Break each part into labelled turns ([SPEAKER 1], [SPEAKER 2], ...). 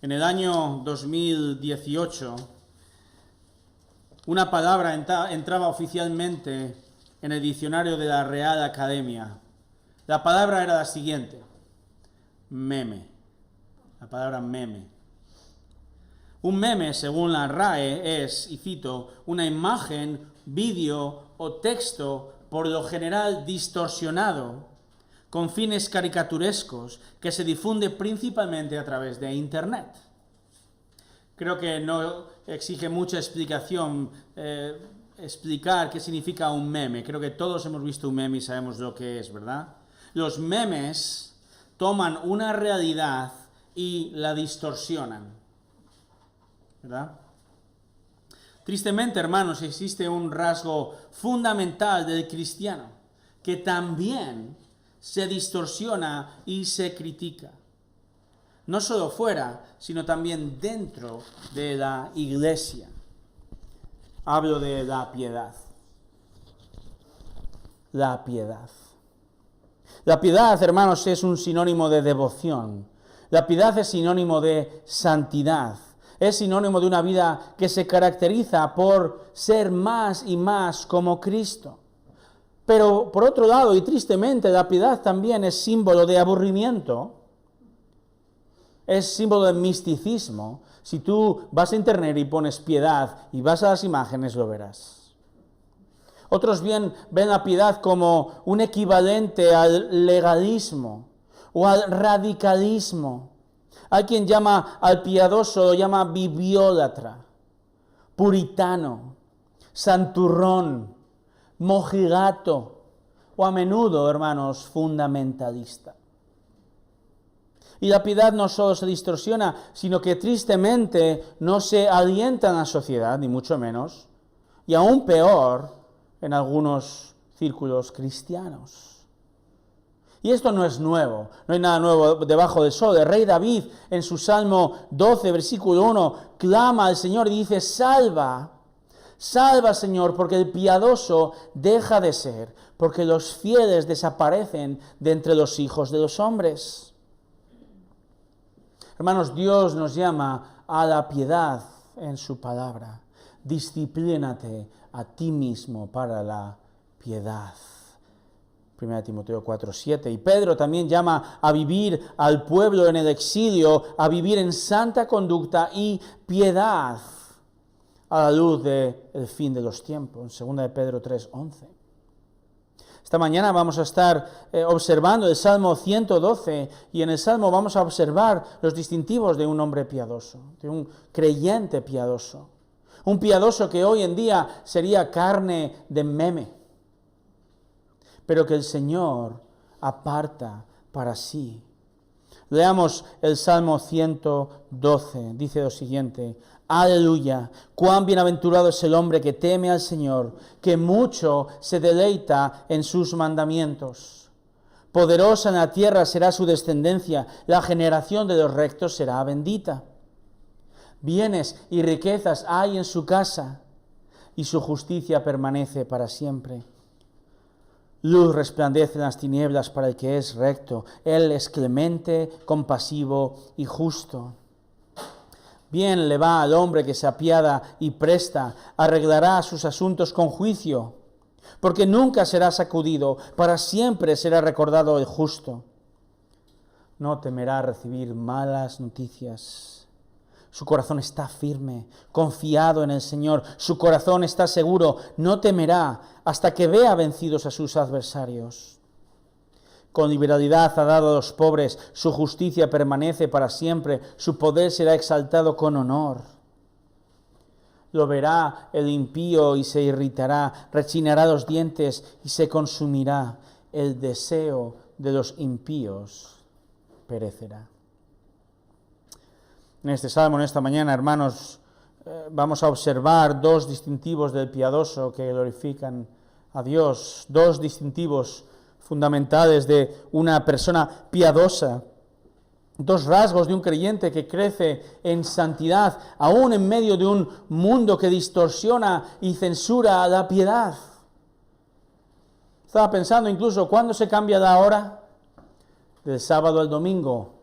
[SPEAKER 1] En el año 2018, una palabra entraba oficialmente en el diccionario de la Real Academia. La palabra era la siguiente: meme. La palabra meme. Un meme, según la RAE, es, y cito, una imagen, vídeo o texto, por lo general distorsionado, con fines caricaturescos, que se difunde principalmente a través de Internet. Creo que no exige mucha explicación explicar qué significa un meme. Creo que todos hemos visto un meme y sabemos lo que es, ¿verdad? Los memes toman una realidad y la distorsionan, ¿verdad? Tristemente, hermanos, existe un rasgo fundamental del cristiano que también se distorsiona y se critica. No solo fuera, sino también dentro de la iglesia. Hablo de la piedad. La piedad. La piedad, hermanos, es un sinónimo de devoción. La piedad es sinónimo de santidad. Es sinónimo de una vida que se caracteriza por ser más y más como Cristo. Pero, por otro lado, y tristemente, la piedad también es símbolo de aburrimiento. Es símbolo de misticismo. Si tú vas a internet y pones piedad y vas a las imágenes, lo verás. Otros bien ven la piedad como un equivalente al legalismo o al radicalismo. Hay quien llama al piadoso, lo llama bibliólatra, puritano, santurrón, mojigato o a menudo, hermanos, fundamentalista. Y la piedad no solo se distorsiona, sino que tristemente no se alienta en la sociedad, ni mucho menos, y aún peor en algunos círculos cristianos. Y esto no es nuevo, no hay nada nuevo debajo del sol. El rey David, en su Salmo 12, versículo 1, clama al Señor y dice: salva, salva, Señor, porque el piadoso deja de ser, porque los fieles desaparecen de entre los hijos de los hombres. Hermanos, Dios nos llama a la piedad en su palabra. Disciplínate a ti mismo para la piedad. 1 Timoteo 4:7. Y Pedro también llama a vivir al pueblo en el exilio, a vivir en santa conducta y piedad a la luz del fin de los tiempos. En 2 Pedro 3:11. Esta mañana vamos a estar observando el Salmo 112 y en el Salmo vamos a observar los distintivos de un hombre piadoso, de un creyente piadoso. Un piadoso que hoy en día sería carne de meme, pero que el Señor aparta para sí. Leamos el Salmo 112, dice lo siguiente: aleluya, cuán bienaventurado es el hombre que teme al Señor, que mucho se deleita en sus mandamientos. Poderosa en la tierra será su descendencia, la generación de los rectos será bendita. Bienes y riquezas hay en su casa, y su justicia permanece para siempre. Luz resplandece en las tinieblas para el que es recto. Él es clemente, compasivo y justo. Bien le va al hombre que se apiada y presta, arreglará sus asuntos con juicio, porque nunca será sacudido, para siempre será recordado el justo. No temerá recibir malas noticias. Su corazón está firme, confiado en el Señor. Su corazón está seguro, no temerá hasta que vea vencidos a sus adversarios. Con liberalidad ha dado a los pobres, su justicia permanece para siempre, su poder será exaltado con honor. Lo verá el impío y se irritará, rechinará los dientes y se consumirá. El deseo de los impíos perecerá. En este salmo, en esta mañana, hermanos, vamos a observar dos distintivos del piadoso que glorifican a Dios, dos distintivos fundamentales de una persona piadosa, dos rasgos de un creyente que crece en santidad, aún en medio de un mundo que distorsiona y censura la piedad. Estaba pensando incluso, ¿cuándo se cambia la hora? Del sábado al domingo,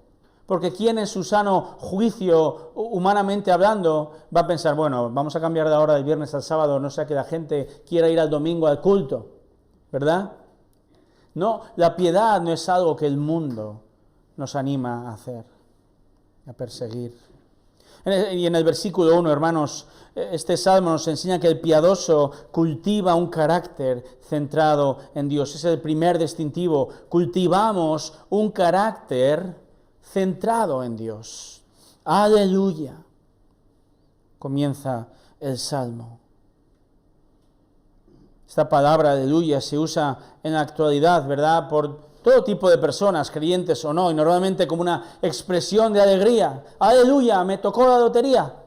[SPEAKER 1] Porque ¿quién en su sano juicio, humanamente hablando, va a pensar, bueno, vamos a cambiar la hora del viernes al sábado, no sea que la gente quiera ir al domingo al culto, ¿verdad? No, la piedad no es algo que el mundo nos anima a hacer, a perseguir. Y en el versículo 1, hermanos, este salmo nos enseña que el piadoso cultiva un carácter centrado en Dios. Es el primer distintivo. Cultivamos un carácter centrado en Dios. Aleluya. Comienza el salmo. Esta palabra aleluya se usa en la actualidad, ¿verdad?, por todo tipo de personas, creyentes o no, y normalmente como una expresión de alegría. Aleluya, me tocó la lotería.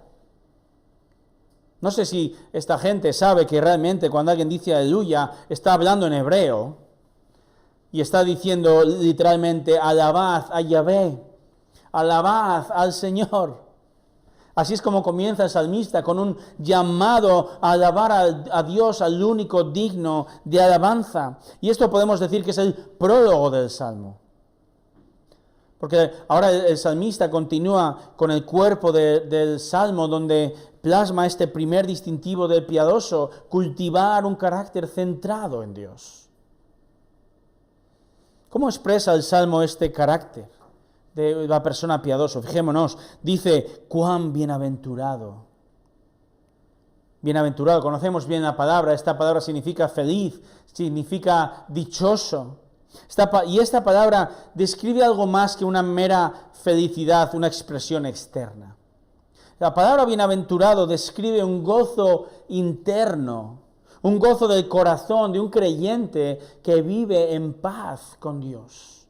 [SPEAKER 1] No sé si esta gente sabe que realmente cuando alguien dice aleluya, está hablando en hebreo y está diciendo literalmente alabad a Yahvé, alabad al Señor. Así es como comienza el salmista, con un llamado a alabar a Dios, al único digno de alabanza. Y esto podemos decir que es el prólogo del salmo. Porque ahora el salmista continúa con el cuerpo del salmo, donde plasma este primer distintivo del piadoso, cultivar un carácter centrado en Dios. ¿Cómo expresa el salmo este carácter de la persona piadosa? Fijémonos, dice, cuán bienaventurado. Bienaventurado, conocemos bien la palabra, esta palabra significa feliz, significa dichoso. Y esta palabra describe algo más que una mera felicidad, una expresión externa. La palabra bienaventurado describe un gozo interno, un gozo del corazón de un creyente que vive en paz con Dios.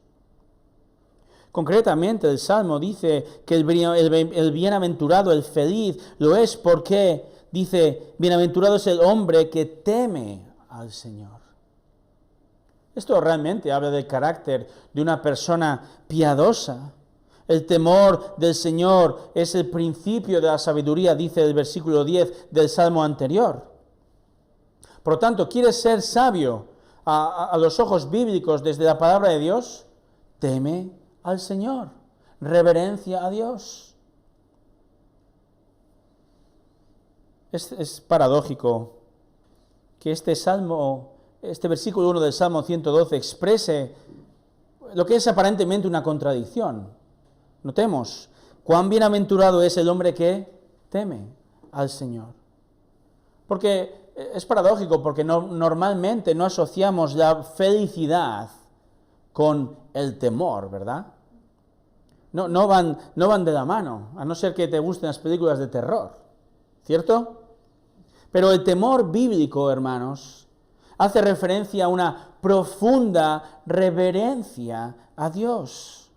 [SPEAKER 1] Concretamente, el Salmo dice que el bienaventurado, el feliz, lo es porque, dice, bienaventurado es el hombre que teme al Señor. Esto realmente habla del carácter de una persona piadosa. El temor del Señor es el principio de la sabiduría, dice el versículo 10 del Salmo anterior. Por lo tanto, ¿quieres ser sabio a los ojos bíblicos desde la palabra de Dios? Teme al Señor, reverencia a Dios. Es paradójico que este versículo 1 del Salmo 112 exprese lo que es aparentemente una contradicción. Notemos, cuán bienaventurado es el hombre que teme al Señor. Porque es paradójico, porque normalmente no asociamos la felicidad con el temor, ¿verdad? No van de la mano, a no ser que te gusten las películas de terror, ¿cierto? Pero el temor bíblico, hermanos, hace referencia a una profunda reverencia a Dios.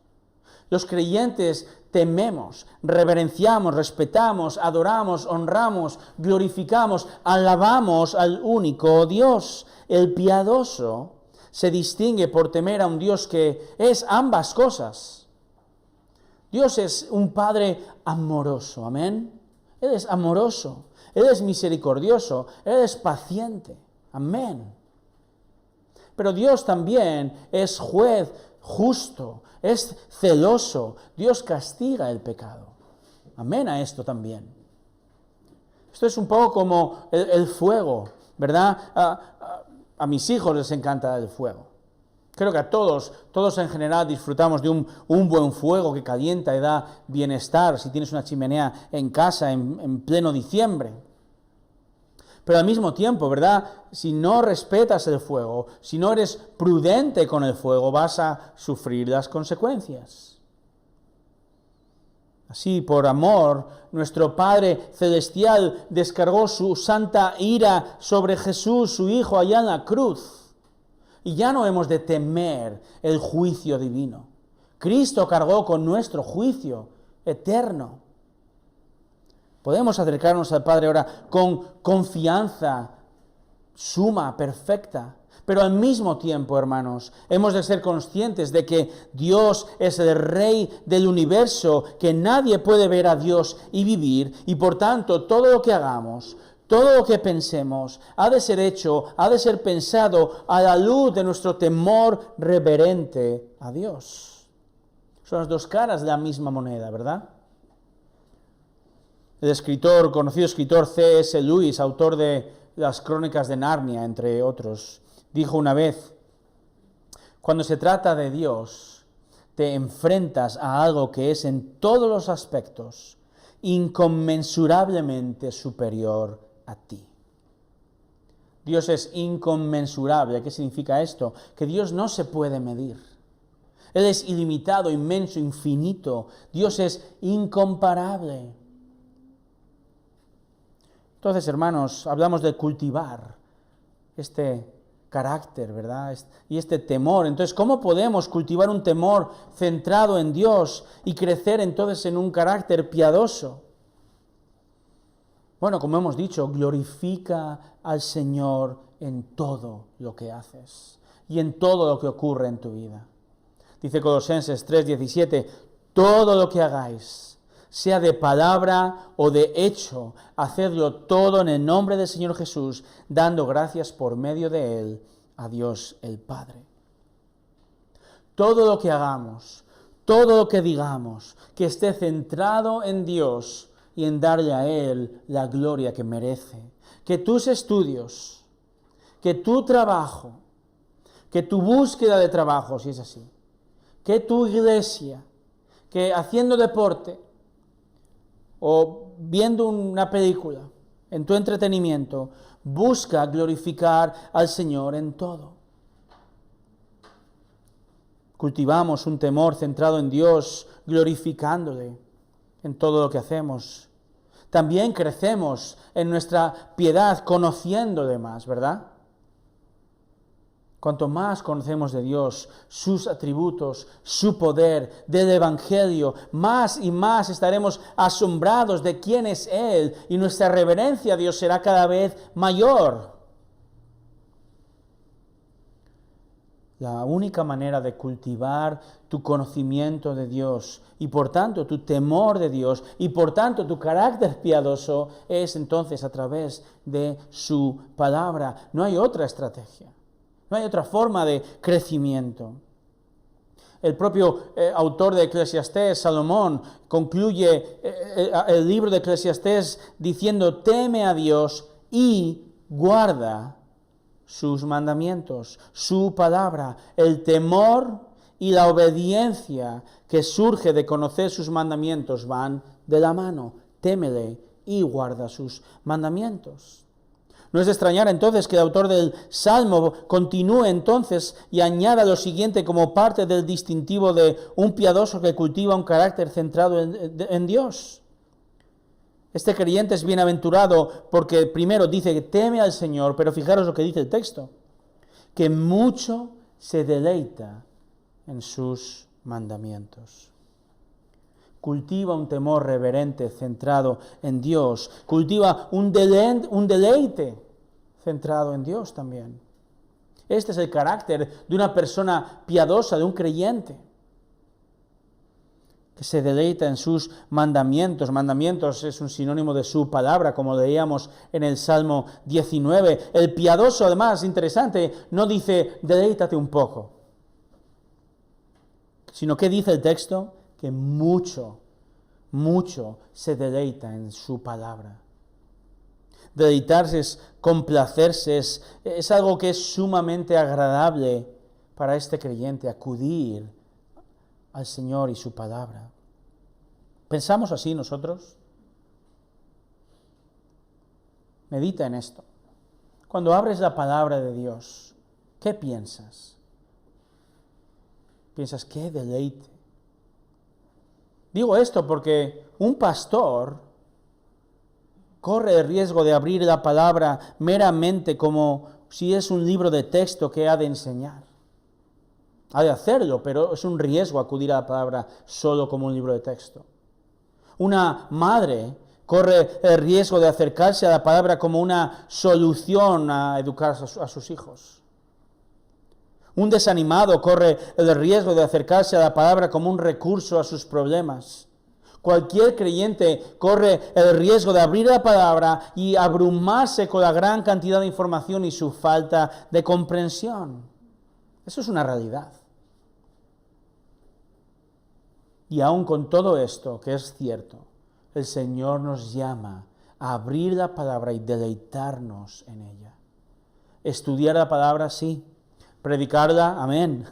[SPEAKER 1] Los creyentes tememos, reverenciamos, respetamos, adoramos, honramos, glorificamos, alabamos al único Dios. El piadoso se distingue por temer a un Dios que es ambas cosas. Dios es un Padre amoroso, amén. Él es amoroso, Él es misericordioso, Él es paciente, amén. Pero Dios también es juez justo, es celoso. Dios castiga el pecado. Amén a esto también. Esto es un poco como el fuego, ¿verdad? A mis hijos les encanta el fuego. Creo que a todos en general disfrutamos de un buen fuego que calienta y da bienestar si tienes una chimenea en casa en pleno diciembre. Pero al mismo tiempo, ¿verdad? Si no respetas el fuego, si no eres prudente con el fuego, vas a sufrir las consecuencias. Así, por amor, nuestro Padre Celestial descargó su santa ira sobre Jesús, su Hijo, allá en la cruz. Y ya no hemos de temer el juicio divino. Cristo cargó con nuestro juicio eterno. Podemos acercarnos al Padre ahora con confianza suma, perfecta. Pero al mismo tiempo, hermanos, hemos de ser conscientes de que Dios es el Rey del universo, que nadie puede ver a Dios y vivir, y por tanto todo lo que hagamos, todo lo que pensemos, ha de ser hecho, ha de ser pensado a la luz de nuestro temor reverente a Dios. Son las dos caras de la misma moneda, ¿verdad? El conocido escritor C.S. Lewis, autor de las Crónicas de Narnia, entre otros, dijo una vez: cuando se trata de Dios, te enfrentas a algo que es en todos los aspectos inconmensurablemente superior a ti. Dios es inconmensurable. ¿Qué significa esto? Que Dios no se puede medir. Él es ilimitado, inmenso, infinito. Dios es incomparable. Entonces, hermanos, hablamos de cultivar este carácter, ¿verdad? Y este temor. Entonces, ¿cómo podemos cultivar un temor centrado en Dios y crecer entonces en un carácter piadoso? Bueno, como hemos dicho, glorifica al Señor en todo lo que haces y en todo lo que ocurre en tu vida. Dice Colosenses 3:17, todo lo que hagáis, sea de palabra o de hecho, hacedlo todo en el nombre del Señor Jesús, dando gracias por medio de Él a Dios el Padre. Todo lo que hagamos, todo lo que digamos, que esté centrado en Dios y en darle a Él la gloria que merece. Que tus estudios, que tu trabajo, que tu búsqueda de trabajo, si es así, que tu iglesia, que haciendo deporte o viendo una película, en tu entretenimiento, busca glorificar al Señor en todo. Cultivamos un temor centrado en Dios, glorificándole en todo lo que hacemos. También crecemos en nuestra piedad conociéndole más, ¿verdad? Cuanto más conocemos de Dios, sus atributos, su poder, del Evangelio, más y más estaremos asombrados de quién es Él y nuestra reverencia a Dios será cada vez mayor. La única manera de cultivar tu conocimiento de Dios y por tanto tu temor de Dios y por tanto tu carácter piadoso es entonces a través de su palabra. No hay otra estrategia, no hay otra forma de crecimiento. El propio autor de Eclesiastés, Salomón, concluye el libro de Eclesiastés diciendo: teme a Dios y guarda sus mandamientos, su palabra. El temor y la obediencia que surge de conocer sus mandamientos van de la mano. Témele y guarda sus mandamientos. No es de extrañar entonces que el autor del Salmo continúe entonces y añada lo siguiente como parte del distintivo de un piadoso que cultiva un carácter centrado en Dios. Este creyente es bienaventurado porque primero dice que teme al Señor, pero fijaros lo que dice el texto, que mucho se deleita en sus mandamientos. Cultiva un temor reverente centrado en Dios, cultiva un deleite centrado en Dios también. Este es el carácter de una persona piadosa, de un creyente, que se deleita en sus mandamientos. Mandamientos es un sinónimo de su palabra, como leíamos en el Salmo 19. El piadoso, además, interesante, no dice deleítate un poco, sino que dice el texto que mucho se deleita en su palabra. Deleitarse es complacerse, es algo que es sumamente agradable para este creyente, acudir al Señor y su palabra. ¿Pensamos así nosotros? Medita en esto. Cuando abres la palabra de Dios, ¿qué piensas? ¿Piensas qué deleite? Digo esto porque un pastor corre el riesgo de abrir la palabra meramente como si es un libro de texto que ha de enseñar. Ha de hacerlo, pero es un riesgo acudir a la palabra solo como un libro de texto. Una madre corre el riesgo de acercarse a la palabra como una solución a educar a sus hijos. Un desanimado corre el riesgo de acercarse a la palabra como un recurso a sus problemas. Cualquier creyente corre el riesgo de abrir la palabra y abrumarse con la gran cantidad de información y su falta de comprensión. Eso es una realidad. Y aún con todo esto, que es cierto, el Señor nos llama a abrir la palabra y deleitarnos en ella. Estudiar la palabra, sí. Predicarla, amén.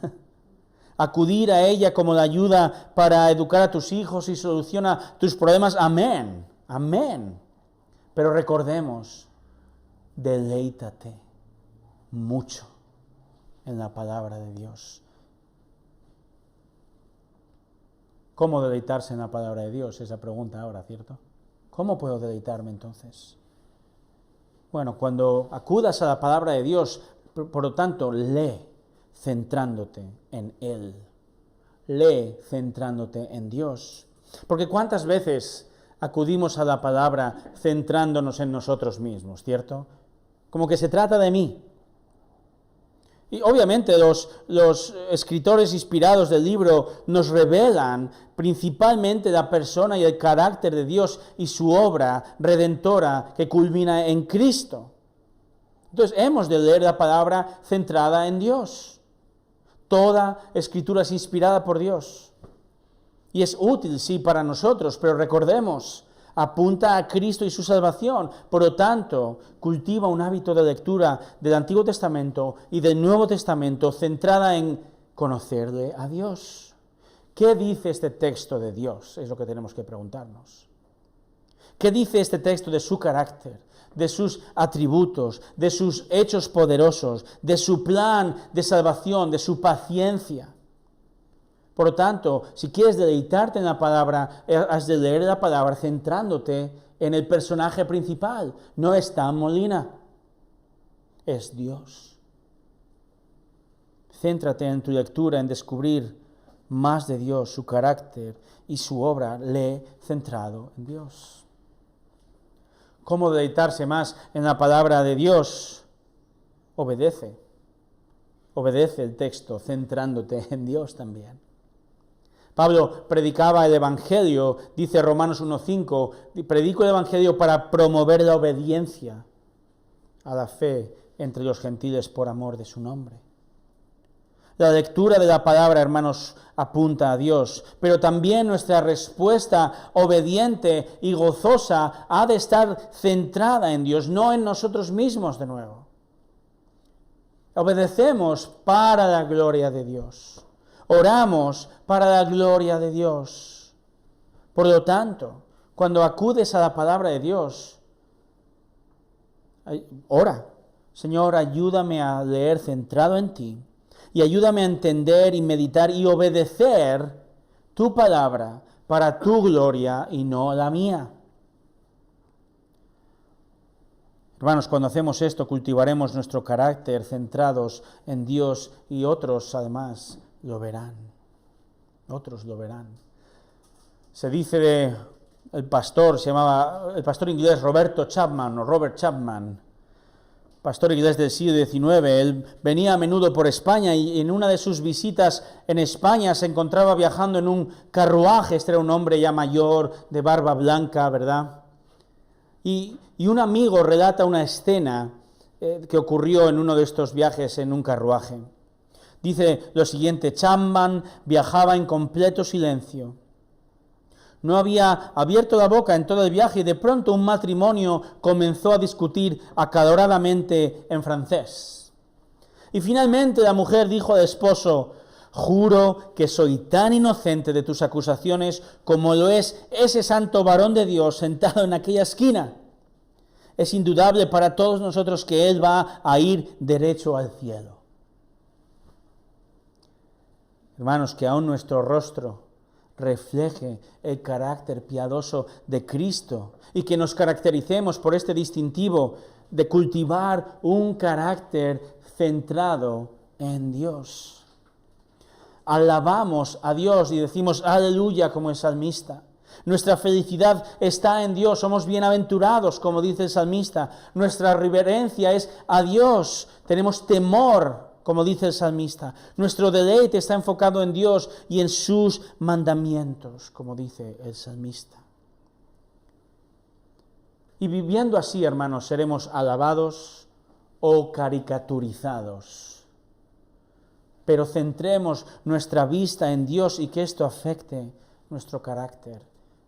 [SPEAKER 1] Acudir a ella como la ayuda para educar a tus hijos y soluciona tus problemas, amén. Amén. Pero recordemos, deleítate mucho en la palabra de Dios. ¿Cómo deleitarse en la palabra de Dios? Esa pregunta ahora, ¿cierto? ¿Cómo puedo deleitarme entonces? Bueno, cuando acudas a la palabra de Dios, por lo tanto, lee centrándote en Él. Lee centrándote en Dios. Porque ¿cuántas veces acudimos a la palabra centrándonos en nosotros mismos, ¿cierto? Como que se trata de mí. Y obviamente los escritores inspirados del libro nos revelan principalmente la persona y el carácter de Dios y su obra redentora que culmina en Cristo. Entonces hemos de leer la palabra centrada en Dios. Toda escritura es inspirada por Dios. Y es útil, sí, para nosotros, pero recordemos, apunta a Cristo y su salvación. Por lo tanto, cultiva un hábito de lectura del Antiguo Testamento y del Nuevo Testamento centrada en conocerle a Dios. ¿Qué dice este texto de Dios? Es lo que tenemos que preguntarnos. ¿Qué dice este texto de su carácter, de sus atributos, de sus hechos poderosos, de su plan de salvación, de su paciencia? Por lo tanto, si quieres deleitarte en la palabra, has de leer la palabra centrándote en el personaje principal. No es Stan Molina, es Dios. Céntrate en tu lectura, en descubrir más de Dios, su carácter y su obra. Lee centrado en Dios. ¿Cómo deleitarse más en la palabra de Dios? Obedece. Obedece el texto, centrándote en Dios también. Pablo predicaba el Evangelio, dice Romanos 1:5, predico el Evangelio para promover la obediencia a la fe entre los gentiles por amor de su nombre. La lectura de la palabra, hermanos, apunta a Dios, pero también nuestra respuesta obediente y gozosa ha de estar centrada en Dios, no en nosotros mismos de nuevo. Obedecemos para la gloria de Dios. Oramos para la gloria de Dios. Por lo tanto, cuando acudes a la palabra de Dios, ora, Señor, ayúdame a leer centrado en ti y ayúdame a entender y meditar y obedecer tu palabra para tu gloria y no la mía. Hermanos, cuando hacemos esto, cultivaremos nuestro carácter centrados en Dios y otros, además, lo verán. Otros lo verán. Se dice de el pastor, se llamaba el pastor inglés Robert Chapman, pastor inglés del siglo XIX. Él venía a menudo por España y en una de sus visitas en España se encontraba viajando en un carruaje. Este era un hombre ya mayor, de barba blanca, ¿verdad? Y un amigo relata una escena que ocurrió en uno de estos viajes en un carruaje. Dice lo siguiente: Chapman viajaba en completo silencio. No había abierto la boca en todo el viaje y de pronto un matrimonio comenzó a discutir acaloradamente en francés. Y finalmente la mujer dijo al esposo: juro que soy tan inocente de tus acusaciones como lo es ese santo varón de Dios sentado en aquella esquina. Es indudable para todos nosotros que él va a ir derecho al cielo. Hermanos, que aún nuestro rostro refleje el carácter piadoso de Cristo y que nos caractericemos por este distintivo de cultivar un carácter centrado en Dios. Alabamos a Dios y decimos aleluya como el salmista. Nuestra felicidad está en Dios, somos bienaventurados como dice el salmista. Nuestra reverencia es a Dios, tenemos temor como dice el salmista. Nuestro deleite está enfocado en Dios y en sus mandamientos, como dice el salmista. Y viviendo así, hermanos, seremos alabados o caricaturizados. Pero centremos nuestra vista en Dios y que esto afecte nuestro carácter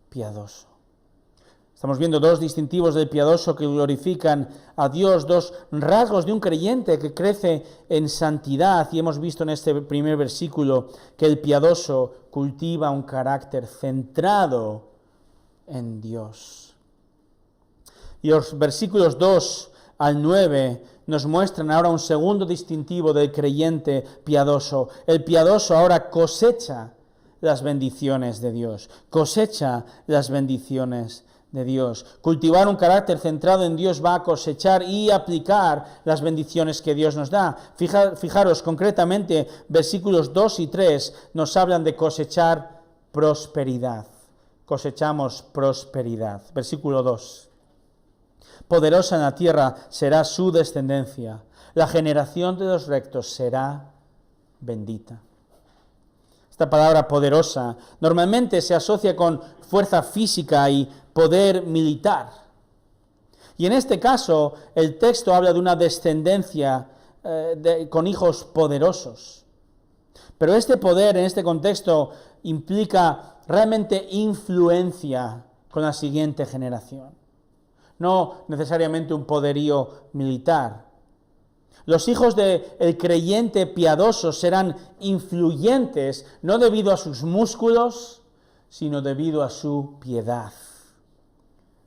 [SPEAKER 1] piadoso. Estamos viendo dos distintivos del piadoso que glorifican a Dios, dos rasgos de un creyente que crece en santidad. Y hemos visto en este primer versículo que el piadoso cultiva un carácter centrado en Dios. Y los versículos 2 al 9 nos muestran ahora un segundo distintivo del creyente piadoso. El piadoso ahora cosecha las bendiciones de Dios, cosecha las bendiciones de Dios. Cultivar un carácter centrado en Dios va a cosechar y aplicar las bendiciones que Dios nos da. Fijaros, concretamente, versículos 2 y 3 nos hablan de cosechar prosperidad. Cosechamos prosperidad. Versículo 2. Poderosa en la tierra será su descendencia. La generación de los rectos será bendita. Esta palabra poderosa normalmente se asocia con fuerza física y poder militar. Y en este caso, el texto habla de una descendencia con hijos poderosos. Pero este poder en este contexto implica realmente influencia con la siguiente generación. No necesariamente un poderío militar. Los hijos del creyente piadoso serán influyentes no debido a sus músculos, sino debido a su piedad.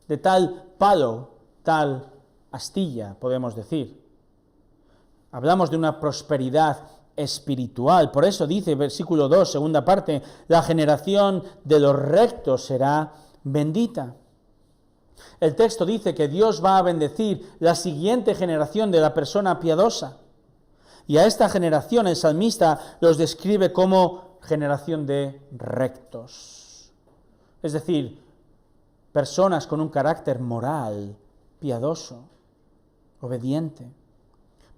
[SPEAKER 1] De tal palo, tal astilla, podemos decir. Hablamos de una prosperidad espiritual. Por eso dice, versículo 2, segunda parte, la generación de los rectos será bendita. El texto dice que Dios va a bendecir la siguiente generación de la persona piadosa. Y a esta generación el salmista los describe como generación de rectos. Es decir, personas con un carácter moral, piadoso, obediente.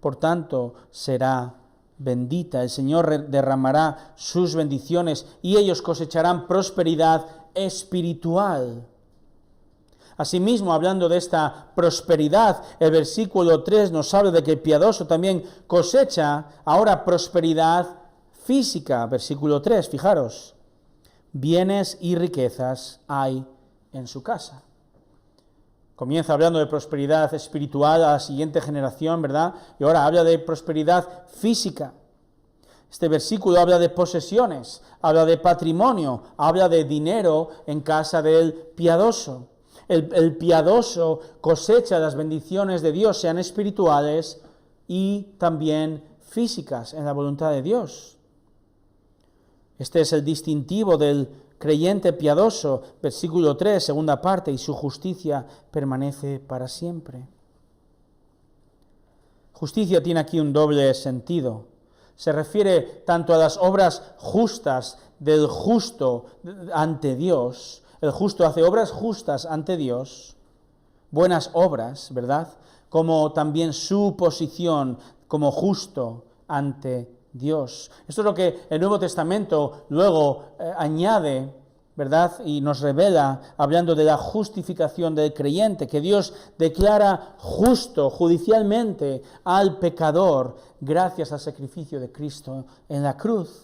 [SPEAKER 1] Por tanto, será bendita. El Señor derramará sus bendiciones y ellos cosecharán prosperidad espiritual. Asimismo, hablando de esta prosperidad, el versículo 3 nos habla de que el piadoso también cosecha ahora prosperidad física. Versículo 3, fijaros, bienes y riquezas hay en su casa. Comienza hablando de prosperidad espiritual a la siguiente generación, ¿verdad? Y ahora habla de prosperidad física. Este versículo habla de posesiones, habla de patrimonio, habla de dinero en casa del piadoso. El piadoso cosecha las bendiciones de Dios, sean espirituales y también físicas, en la voluntad de Dios. Este es el distintivo del creyente piadoso, versículo 3, segunda parte, y su justicia permanece para siempre. Justicia tiene aquí un doble sentido. Se refiere tanto a las obras justas del justo ante Dios. El justo hace obras justas ante Dios, buenas obras, ¿verdad? Como también su posición como justo ante Dios. Esto es lo que el Nuevo Testamento luego añade, ¿verdad? Y nos revela, hablando de la justificación del creyente, que Dios declara justo judicialmente al pecador gracias al sacrificio de Cristo en la cruz.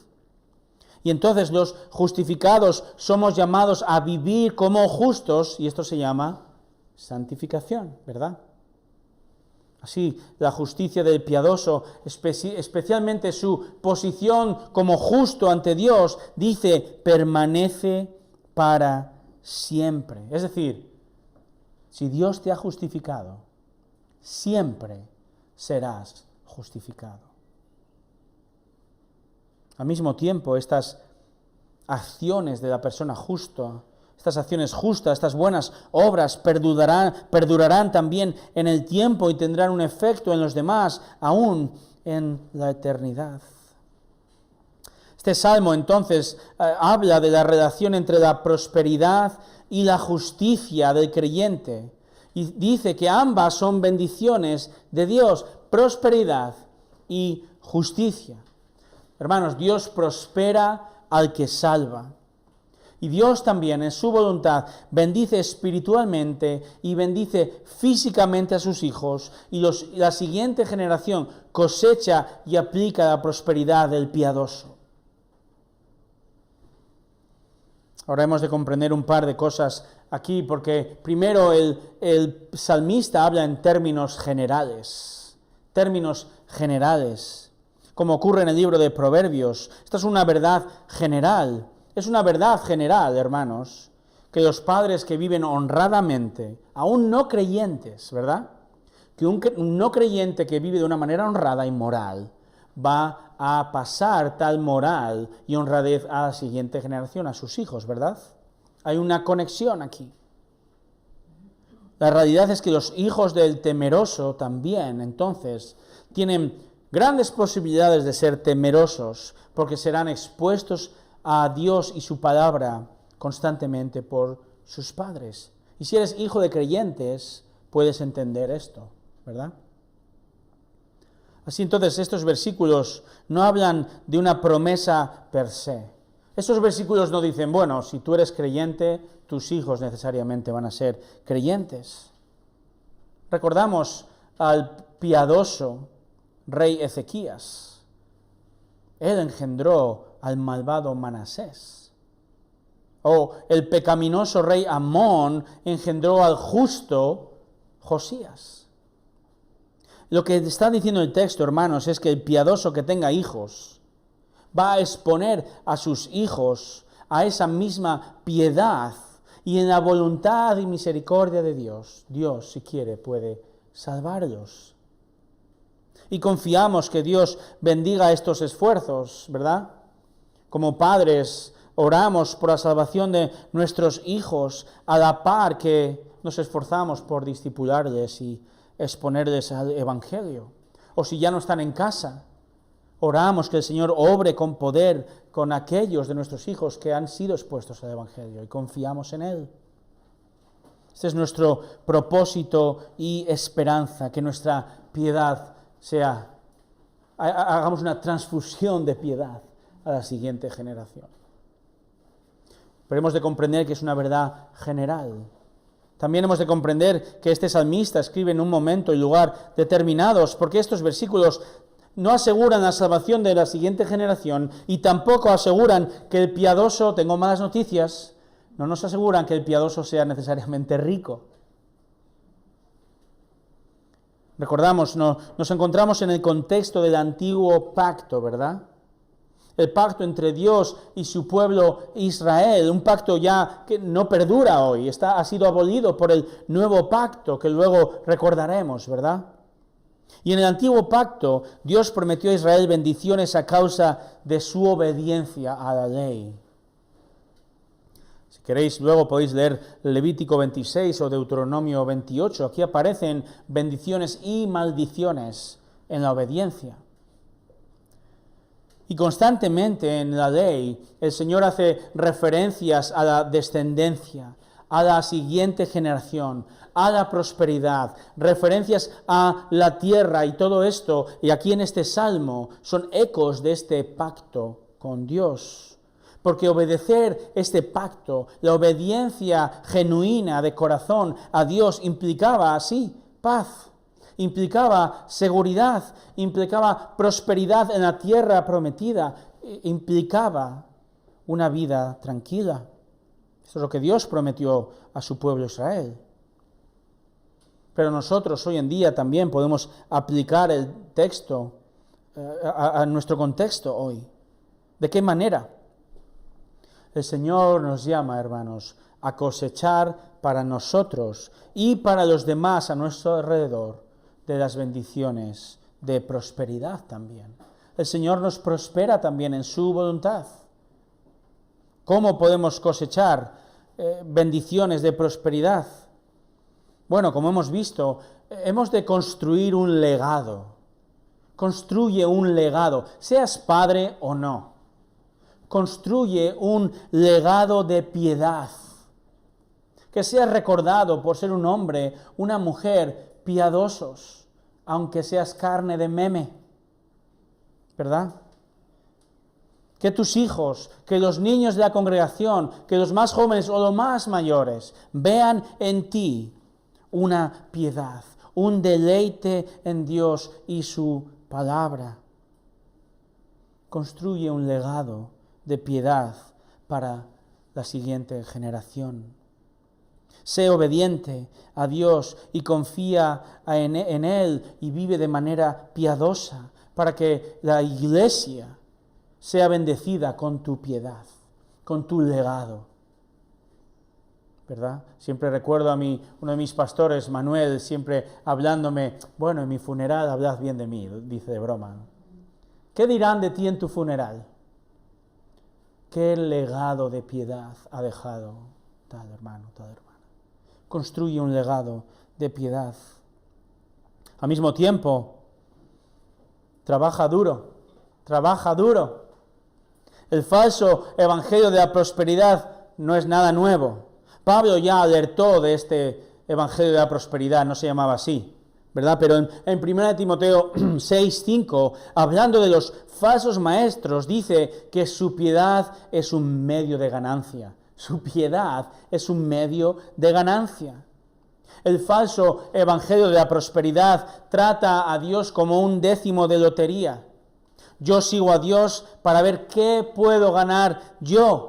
[SPEAKER 1] Y entonces los justificados somos llamados a vivir como justos, y esto se llama santificación, ¿verdad? Así, la justicia del piadoso, especialmente su posición como justo ante Dios, dice, permanece para siempre. Es decir, si Dios te ha justificado, siempre serás justificado. Al mismo tiempo, estas acciones de la persona justa, estas acciones justas, estas buenas obras perdurarán también en el tiempo y tendrán un efecto en los demás, aún en la eternidad. Este salmo entonces habla de la relación entre la prosperidad y la justicia del creyente. Y dice que ambas son bendiciones de Dios, prosperidad y justicia. Hermanos, Dios prospera al que salva. Y Dios también, en su voluntad, bendice espiritualmente y bendice físicamente a sus hijos. Y la siguiente generación cosecha y aplica la prosperidad del piadoso. Ahora hemos de comprender un par de cosas aquí, porque primero el salmista habla en términos generales, como ocurre en el libro de Proverbios. Esta es una verdad general, hermanos, que los padres que viven honradamente, aún no creyentes, ¿verdad? Que un no creyente que vive de una manera honrada y moral va a pasar tal moral y honradez a la siguiente generación, a sus hijos, ¿verdad? Hay una conexión aquí. La realidad es que los hijos del temeroso también, entonces, tienen grandes posibilidades de ser temerosos, porque serán expuestos a Dios y su palabra constantemente por sus padres. Y si eres hijo de creyentes, puedes entender esto, ¿verdad? Así entonces estos versículos no hablan de una promesa per se. Estos versículos no dicen, bueno, si tú eres creyente, tus hijos necesariamente van a ser creyentes. Recordamos al piadoso rey Ezequías. Él engendró al malvado Manasés. O el pecaminoso rey Amón engendró al justo Josías. Lo que está diciendo el texto, hermanos, es que el piadoso que tenga hijos va a exponer a sus hijos a esa misma piedad y en la voluntad y misericordia de Dios. Dios, si quiere, puede salvarlos. Y confiamos que Dios bendiga estos esfuerzos, ¿verdad? Como padres, oramos por la salvación de nuestros hijos a la par que nos esforzamos por discipularles y exponerles al Evangelio. O si ya no están en casa, oramos que el Señor obre con poder con aquellos de nuestros hijos que han sido expuestos al Evangelio y confiamos en Él. Este es nuestro propósito y esperanza, que nuestra piedad hagamos una transfusión de piedad a la siguiente generación. Pero hemos de comprender que es una verdad general. También hemos de comprender que este salmista escribe en un momento y lugar determinados, porque estos versículos no aseguran la salvación de la siguiente generación y tampoco aseguran que el piadoso, tengo malas noticias, no nos aseguran que el piadoso sea necesariamente rico. Recordamos, nos encontramos en el contexto del antiguo pacto, ¿verdad? El pacto entre Dios y su pueblo Israel, un pacto ya que no perdura hoy, ha sido abolido por el nuevo pacto que luego recordaremos, ¿verdad? Y en el antiguo pacto, Dios prometió a Israel bendiciones a causa de su obediencia a la ley. Si queréis, luego podéis leer Levítico 26 o Deuteronomio 28. Aquí aparecen bendiciones y maldiciones en la obediencia. Y constantemente en la ley el Señor hace referencias a la descendencia, a la siguiente generación, a la prosperidad, referencias a la tierra y todo esto. Y aquí en este salmo son ecos de este pacto con Dios. Porque obedecer este pacto, la obediencia genuina de corazón a Dios implicaba así paz. Implicaba seguridad, implicaba prosperidad en la tierra prometida, implicaba una vida tranquila. Eso es lo que Dios prometió a su pueblo Israel. Pero nosotros hoy en día también podemos aplicar el texto a nuestro contexto hoy. ¿De qué manera? El Señor nos llama, hermanos, a cosechar para nosotros y para los demás a nuestro alrededor de las bendiciones de prosperidad también. El Señor nos prospera también en su voluntad. ¿Cómo podemos cosechar bendiciones de prosperidad? Bueno, como hemos visto, hemos de construir un legado. Construye un legado, seas padre o no. Construye un legado de piedad. Que seas recordado por ser un hombre, una mujer piadosos, aunque seas carne de meme, ¿verdad? Que tus hijos, que los niños de la congregación, que los más jóvenes o los más mayores vean en ti una piedad, un deleite en Dios y su palabra. Construye un legado de piedad para la siguiente generación. Sé obediente a Dios y confía en Él y vive de manera piadosa para que la iglesia sea bendecida con tu piedad, con tu legado. ¿Verdad? Siempre recuerdo a uno de mis pastores, Manuel, siempre hablándome, bueno, en mi funeral hablad bien de mí, dice de broma. ¿Qué dirán de ti en tu funeral? ¿Qué legado de piedad ha dejado tal hermano, tal hermana? Construye un legado de piedad. Al mismo tiempo, trabaja duro. El falso evangelio de la prosperidad no es nada nuevo. Pablo ya alertó de este evangelio de la prosperidad, no se llamaba así, ¿verdad? Pero en 1 Timoteo 6:5, hablando de los falsos maestros, dice que su piedad es un medio de ganancia. Su piedad es un medio de ganancia. El falso evangelio de la prosperidad trata a Dios como un décimo de lotería. Yo sigo a Dios para ver qué puedo ganar yo.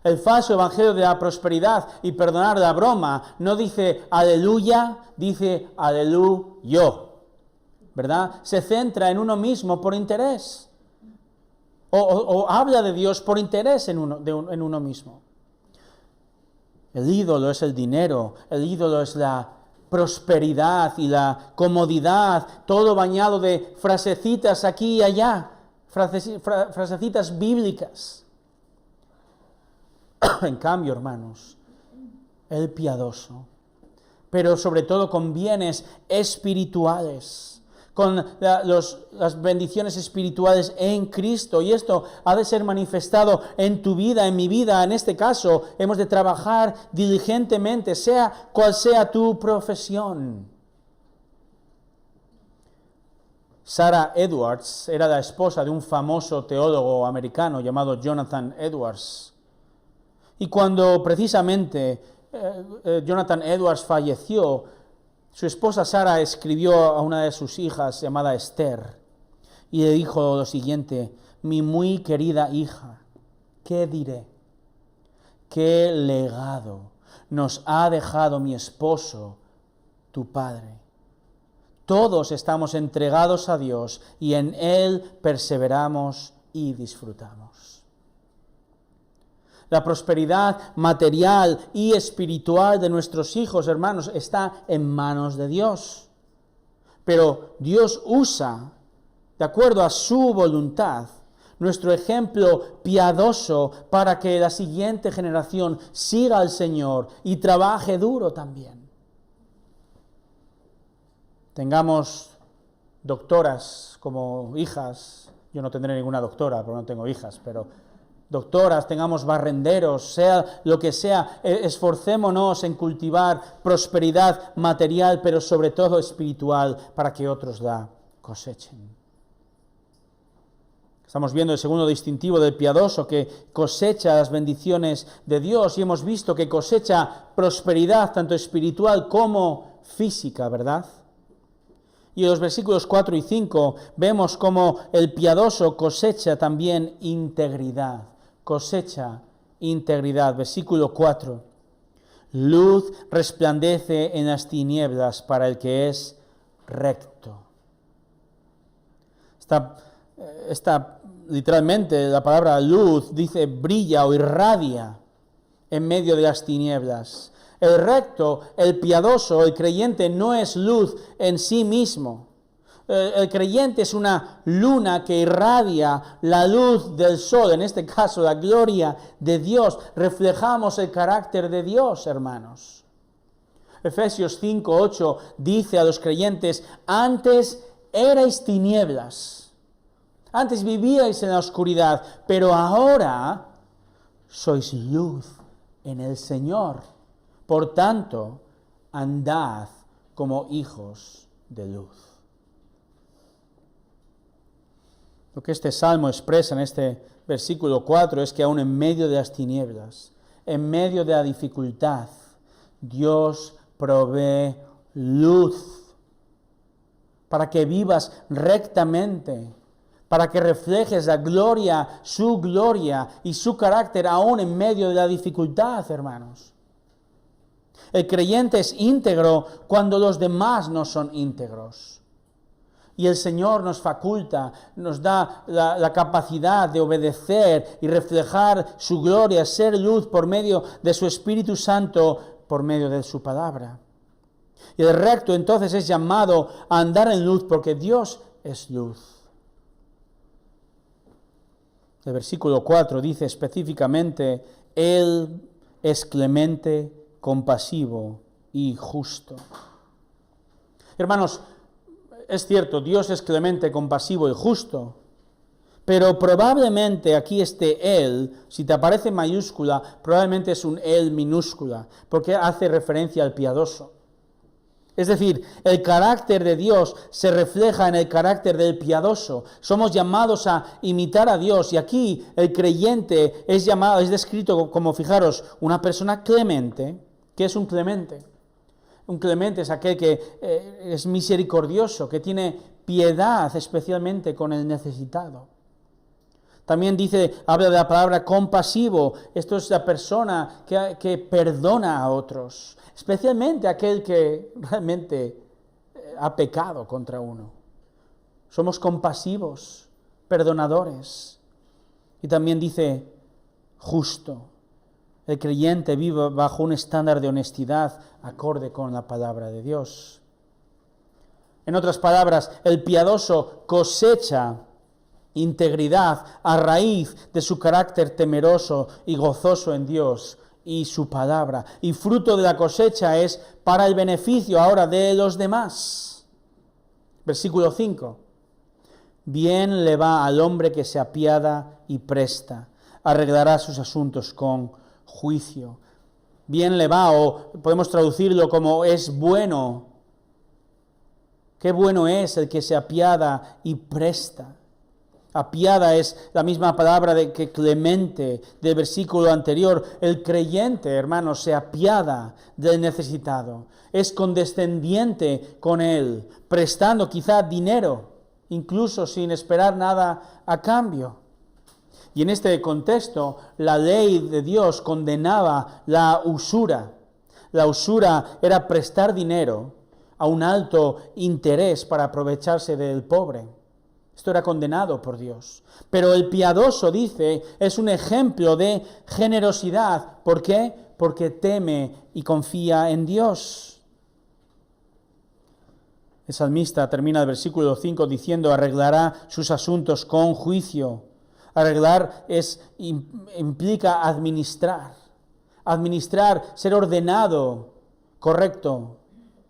[SPEAKER 1] El falso evangelio de la prosperidad, y perdonar la broma, no dice aleluya, dice aleluyo, ¿verdad? Se centra en uno mismo por interés. O habla de Dios por interés en uno mismo. El ídolo es el dinero, el ídolo es la prosperidad y la comodidad, todo bañado de frasecitas aquí y allá, frasecitas bíblicas. En cambio, hermanos, el piadoso, pero sobre todo con bienes espirituales, con las bendiciones espirituales en Cristo, y esto ha de ser manifestado en tu vida, en mi vida. En este caso, hemos de trabajar diligentemente, sea cual sea tu profesión. Sarah Edwards era la esposa de un famoso teólogo americano llamado Jonathan Edwards. Y cuando precisamente Jonathan Edwards falleció, su esposa Sarah escribió a una de sus hijas llamada Esther y le dijo lo siguiente: mi muy querida hija, ¿qué diré? ¿Qué legado nos ha dejado mi esposo, tu padre? Todos estamos entregados a Dios y en Él perseveramos y disfrutamos. La prosperidad material y espiritual de nuestros hijos, hermanos, está en manos de Dios. Pero Dios usa, de acuerdo a su voluntad, nuestro ejemplo piadoso para que la siguiente generación siga al Señor y trabaje duro también. Tengamos doctoras como hijas. Yo no tendré ninguna doctora porque no tengo hijas, pero doctoras, tengamos barrenderos, sea lo que sea, esforcémonos en cultivar prosperidad material, pero sobre todo espiritual, para que otros la cosechen. Estamos viendo el segundo distintivo del piadoso, que cosecha las bendiciones de Dios, y hemos visto que cosecha prosperidad tanto espiritual como física, ¿verdad? Y en los versículos 4 y 5 vemos cómo el piadoso cosecha también integridad. Cosecha integridad. Versículo 4. Luz resplandece en las tinieblas para el que es recto. Esta literalmente la palabra luz dice brilla o irradia en medio de las tinieblas. El recto, el piadoso, el creyente no es luz en sí mismo. El creyente es una luna que irradia la luz del sol, en este caso la gloria de Dios. Reflejamos el carácter de Dios, hermanos. Efesios 5:8 dice a los creyentes: antes erais tinieblas, antes vivíais en la oscuridad, pero ahora sois luz en el Señor. Por tanto, andad como hijos de luz. Lo que este salmo expresa en este versículo 4 es que aún en medio de las tinieblas, en medio de la dificultad, Dios provee luz para que vivas rectamente, para que reflejes la gloria, su gloria y su carácter aún en medio de la dificultad, hermanos. El creyente es íntegro cuando los demás no son íntegros. Y el Señor nos faculta, nos da la capacidad de obedecer y reflejar su gloria, ser luz por medio de su Espíritu Santo, por medio de su palabra. Y el recto entonces es llamado a andar en luz porque Dios es luz. El versículo 4 dice específicamente, Él es clemente, compasivo y justo. Hermanos, es cierto, Dios es clemente, compasivo y justo, pero probablemente aquí Él, si te aparece en mayúscula, probablemente es un Él minúscula, porque hace referencia al piadoso. Es decir, el carácter de Dios se refleja en el carácter del piadoso. Somos llamados a imitar a Dios y aquí el creyente es descrito como, fijaros, una persona clemente. ¿Qué es un clemente? Un clemente es aquel que es misericordioso, que tiene piedad especialmente con el necesitado. También habla de la palabra compasivo. Esto es la persona que perdona a otros, especialmente aquel que realmente ha pecado contra uno. Somos compasivos, perdonadores. Y también dice justo. El creyente vive bajo un estándar de honestidad acorde con la palabra de Dios. En otras palabras, el piadoso cosecha integridad a raíz de su carácter temeroso y gozoso en Dios y su palabra. Y fruto de la cosecha es para el beneficio ahora de los demás. Versículo 5. Bien le va al hombre que se apiada y presta, arreglará sus asuntos con juicio. Bien le va, o podemos traducirlo como es bueno. Qué bueno es el que se apiada y presta. Apiada es la misma palabra que clemente del versículo anterior. El creyente, hermanos, se apiada del necesitado. Es condescendiente con él, prestando quizá dinero, incluso sin esperar nada a cambio. Y en este contexto, la ley de Dios condenaba la usura. La usura era prestar dinero a un alto interés para aprovecharse del pobre. Esto era condenado por Dios. Pero el piadoso, dice, es un ejemplo de generosidad. ¿Por qué? Porque teme y confía en Dios. El salmista termina el versículo 5 diciendo, arreglará sus asuntos con juicio. Arreglar implica administrar. Administrar, ser ordenado, correcto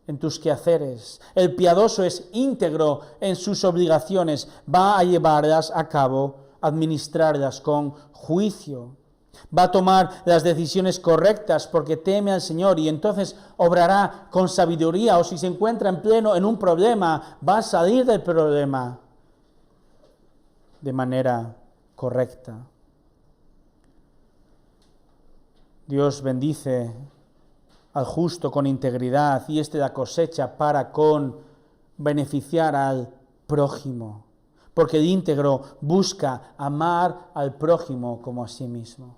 [SPEAKER 1] en tus quehaceres. El piadoso es íntegro en sus obligaciones, va a llevarlas a cabo, administrarlas con juicio. Va a tomar las decisiones correctas porque teme al Señor y entonces obrará con sabiduría, o si se encuentra en un problema, va a salir del problema de manera correcta. Dios bendice al justo con integridad y la cosecha para con beneficiar al prójimo, porque el íntegro busca amar al prójimo como a sí mismo.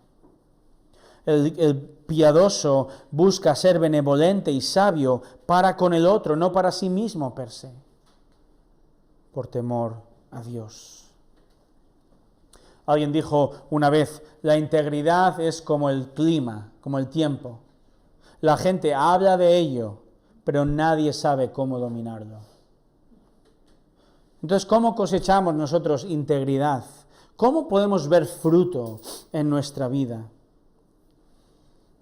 [SPEAKER 1] El piadoso busca ser benevolente y sabio para con el otro, no para sí mismo per se, por temor a Dios. Alguien dijo una vez, la integridad es como el clima, como el tiempo. La gente habla de ello, pero nadie sabe cómo dominarlo. Entonces, ¿cómo cosechamos nosotros integridad? ¿Cómo podemos ver fruto en nuestra vida?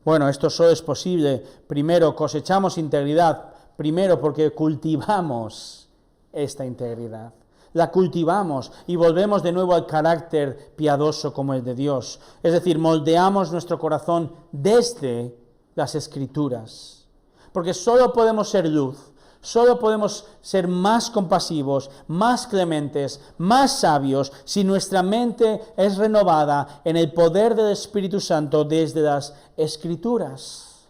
[SPEAKER 1] Bueno, esto solo es posible. Primero, cosechamos integridad. Primero, porque cultivamos esta integridad. La cultivamos y volvemos de nuevo al carácter piadoso como el de Dios. Es decir, moldeamos nuestro corazón desde las Escrituras. Porque solo podemos ser luz, solo podemos ser más compasivos, más clementes, más sabios, si nuestra mente es renovada en el poder del Espíritu Santo desde las Escrituras.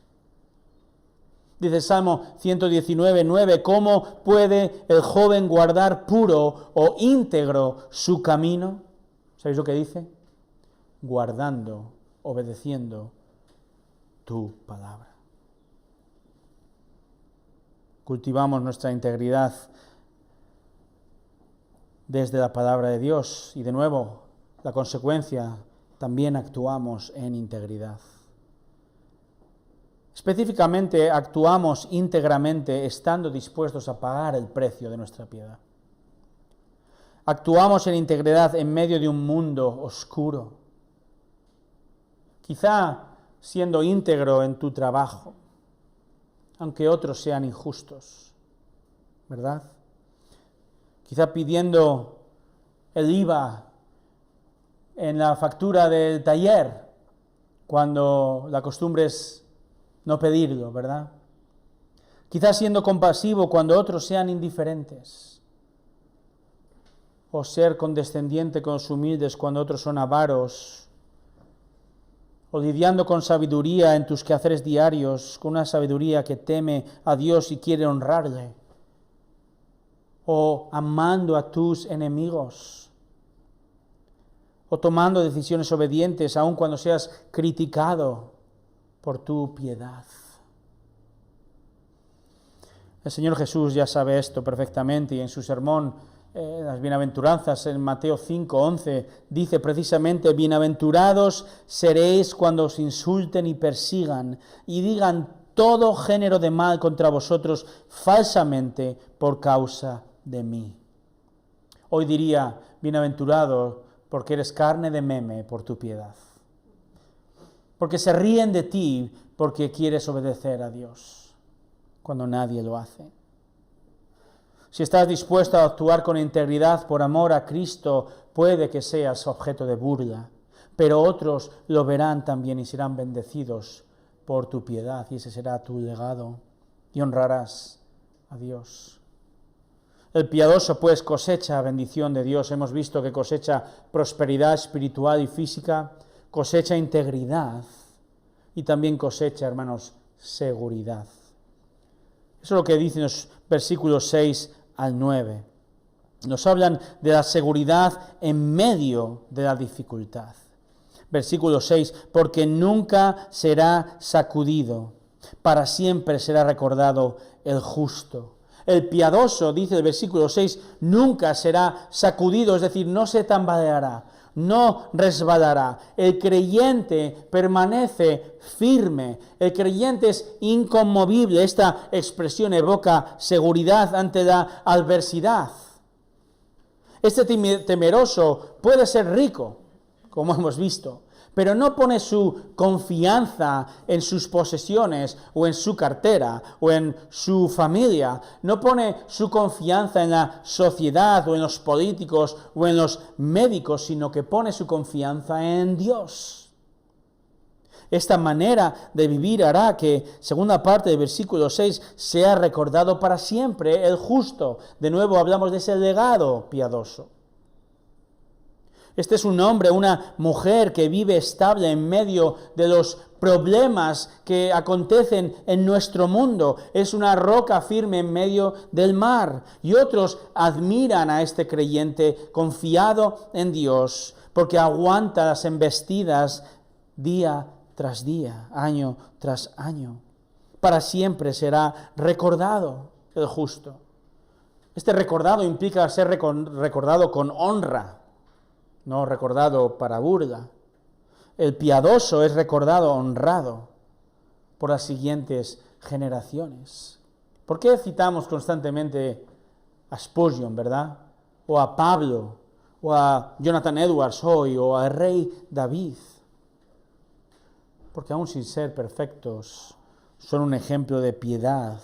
[SPEAKER 1] Dice Salmo 119:9, ¿cómo puede el joven guardar puro o íntegro su camino? ¿Sabéis lo que dice? Guardando, obedeciendo tu palabra. Cultivamos nuestra integridad desde la palabra de Dios y de nuevo, la consecuencia, también actuamos en integridad. Específicamente, actuamos íntegramente estando dispuestos a pagar el precio de nuestra piedad. Actuamos en integridad en medio de un mundo oscuro. Quizá siendo íntegro en tu trabajo, aunque otros sean injustos, ¿verdad? Quizá pidiendo el IVA en la factura del taller, cuando la costumbre es no pedirlo, ¿verdad? Quizás siendo compasivo cuando otros sean indiferentes. O ser condescendiente con los humildes cuando otros son avaros. O lidiando con sabiduría en tus quehaceres diarios, con una sabiduría que teme a Dios y quiere honrarle. O amando a tus enemigos. O tomando decisiones obedientes aun cuando seas criticado por tu piedad. El Señor Jesús ya sabe esto perfectamente y en su sermón, las bienaventuranzas, en Mateo 5:11, dice precisamente, bienaventurados seréis cuando os insulten y persigan y digan todo género de mal contra vosotros falsamente por causa de mí. Hoy diría, bienaventurado porque eres carne de meme por tu piedad. Porque se ríen de ti porque quieres obedecer a Dios, cuando nadie lo hace. Si estás dispuesto a actuar con integridad por amor a Cristo, puede que seas objeto de burla, pero otros lo verán también y serán bendecidos por tu piedad, y ese será tu legado, y honrarás a Dios. El piadoso, pues, cosecha bendición de Dios. Hemos visto que cosecha prosperidad espiritual y física, cosecha integridad y también cosecha, hermanos, seguridad. Eso es lo que dicen los versículos 6 al 9. Nos hablan de la seguridad en medio de la dificultad. Versículo 6, porque nunca será sacudido, para siempre será recordado el justo. El piadoso, dice el versículo 6, nunca será sacudido, es decir, no se tambaleará, no resbalará. El creyente permanece firme, el creyente es inconmovible. Esta expresión evoca seguridad ante la adversidad. Este temeroso puede ser rico, como hemos visto, pero no pone su confianza en sus posesiones o en su cartera o en su familia. No pone su confianza en la sociedad o en los políticos o en los médicos, sino que pone su confianza en Dios. Esta manera de vivir hará que, segunda parte del versículo 6, sea recordado para siempre el justo. De nuevo hablamos de ese legado piadoso. Este es un hombre, una mujer que vive estable en medio de los problemas que acontecen en nuestro mundo. Es una roca firme en medio del mar. Y otros admiran a este creyente confiado en Dios, porque aguanta las embestidas día tras día, año tras año. Para siempre será recordado el justo. Este recordado implica ser recordado con honra, no recordado para burla. El piadoso es recordado, honrado por las siguientes generaciones. ¿Por qué citamos constantemente a Spurgeon, verdad? O a Pablo, o a Jonathan Edwards hoy, o al rey David? Porque aún sin ser perfectos, son un ejemplo de piedad.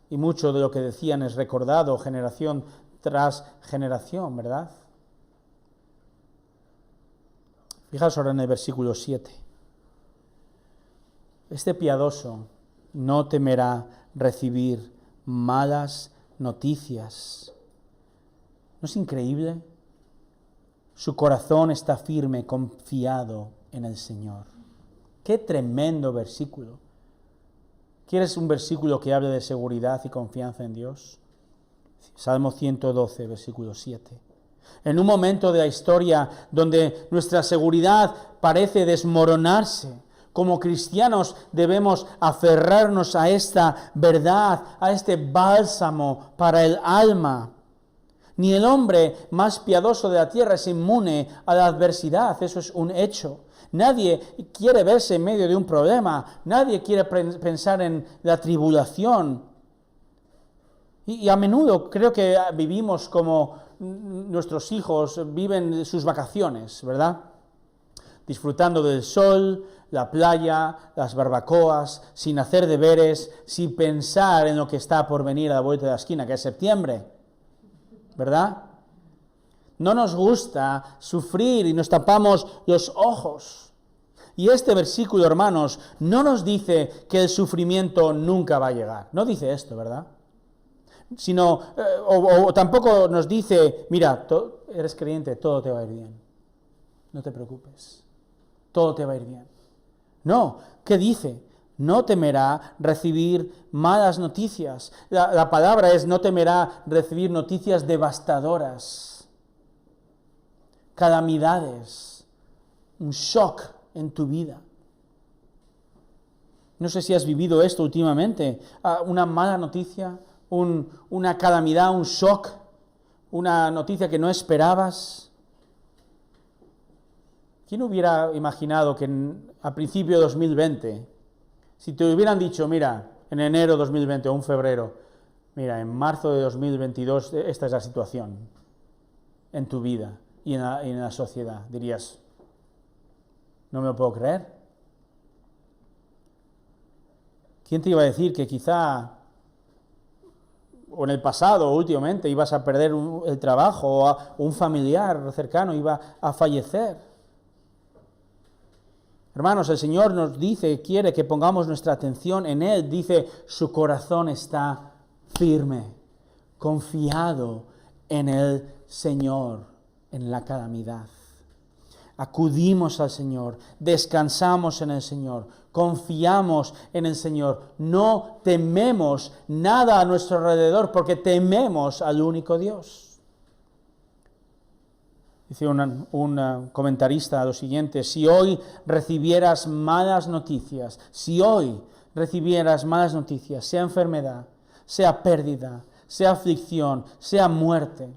[SPEAKER 1] Y mucho de lo que decían es recordado generación tras generación, ¿verdad? Fijaos ahora en el versículo 7. Este piadoso no temerá recibir malas noticias. ¿No es increíble? Su corazón está firme, confiado en el Señor. ¡Qué tremendo versículo! ¿Quieres un versículo que hable de seguridad y confianza en Dios? Salmo 112, versículo 7. En un momento de la historia donde nuestra seguridad parece desmoronarse, como cristianos debemos aferrarnos a esta verdad, a este bálsamo para el alma. Ni el hombre más piadoso de la tierra es inmune a la adversidad, eso es un hecho. Nadie quiere verse en medio de un problema, nadie quiere pensar en la tribulación. Y a menudo creo que vivimos como nuestros hijos viven sus vacaciones, ¿verdad? Disfrutando del sol, la playa, las barbacoas, sin hacer deberes, sin pensar en lo que está por venir a la vuelta de la esquina, que es septiembre, ¿verdad? No nos gusta sufrir y nos tapamos los ojos. Y este versículo, hermanos, no nos dice que el sufrimiento nunca va a llegar. No dice esto, ¿verdad? Sino, o tampoco nos dice, mira, eres creyente, todo te va a ir bien. No te preocupes, todo te va a ir bien. No, ¿qué dice? No temerá recibir malas noticias. La palabra es no temerá recibir noticias devastadoras, calamidades, un shock en tu vida. No sé si has vivido esto últimamente, una mala noticia, una calamidad, un shock, una noticia que no esperabas. ¿Quién hubiera imaginado que a principio de 2020, si te hubieran dicho, mira, en enero de 2020 o en febrero, mira, en marzo de 2022 esta es la situación en tu vida y en la sociedad, dirías, no me lo puedo creer? ¿Quién te iba a decir que quizá, o en el pasado o últimamente, ibas a perder el trabajo o un familiar cercano iba a fallecer? Hermanos, el Señor nos dice, quiere que pongamos nuestra atención en Él. Dice, su corazón está firme, confiado en el Señor, en la calamidad. Acudimos al Señor, descansamos en el Señor, confiamos en el Señor. No tememos nada a nuestro alrededor porque tememos al único Dios. Dice un comentarista lo siguiente, si hoy recibieras malas noticias, sea enfermedad, sea pérdida, sea aflicción, sea muerte,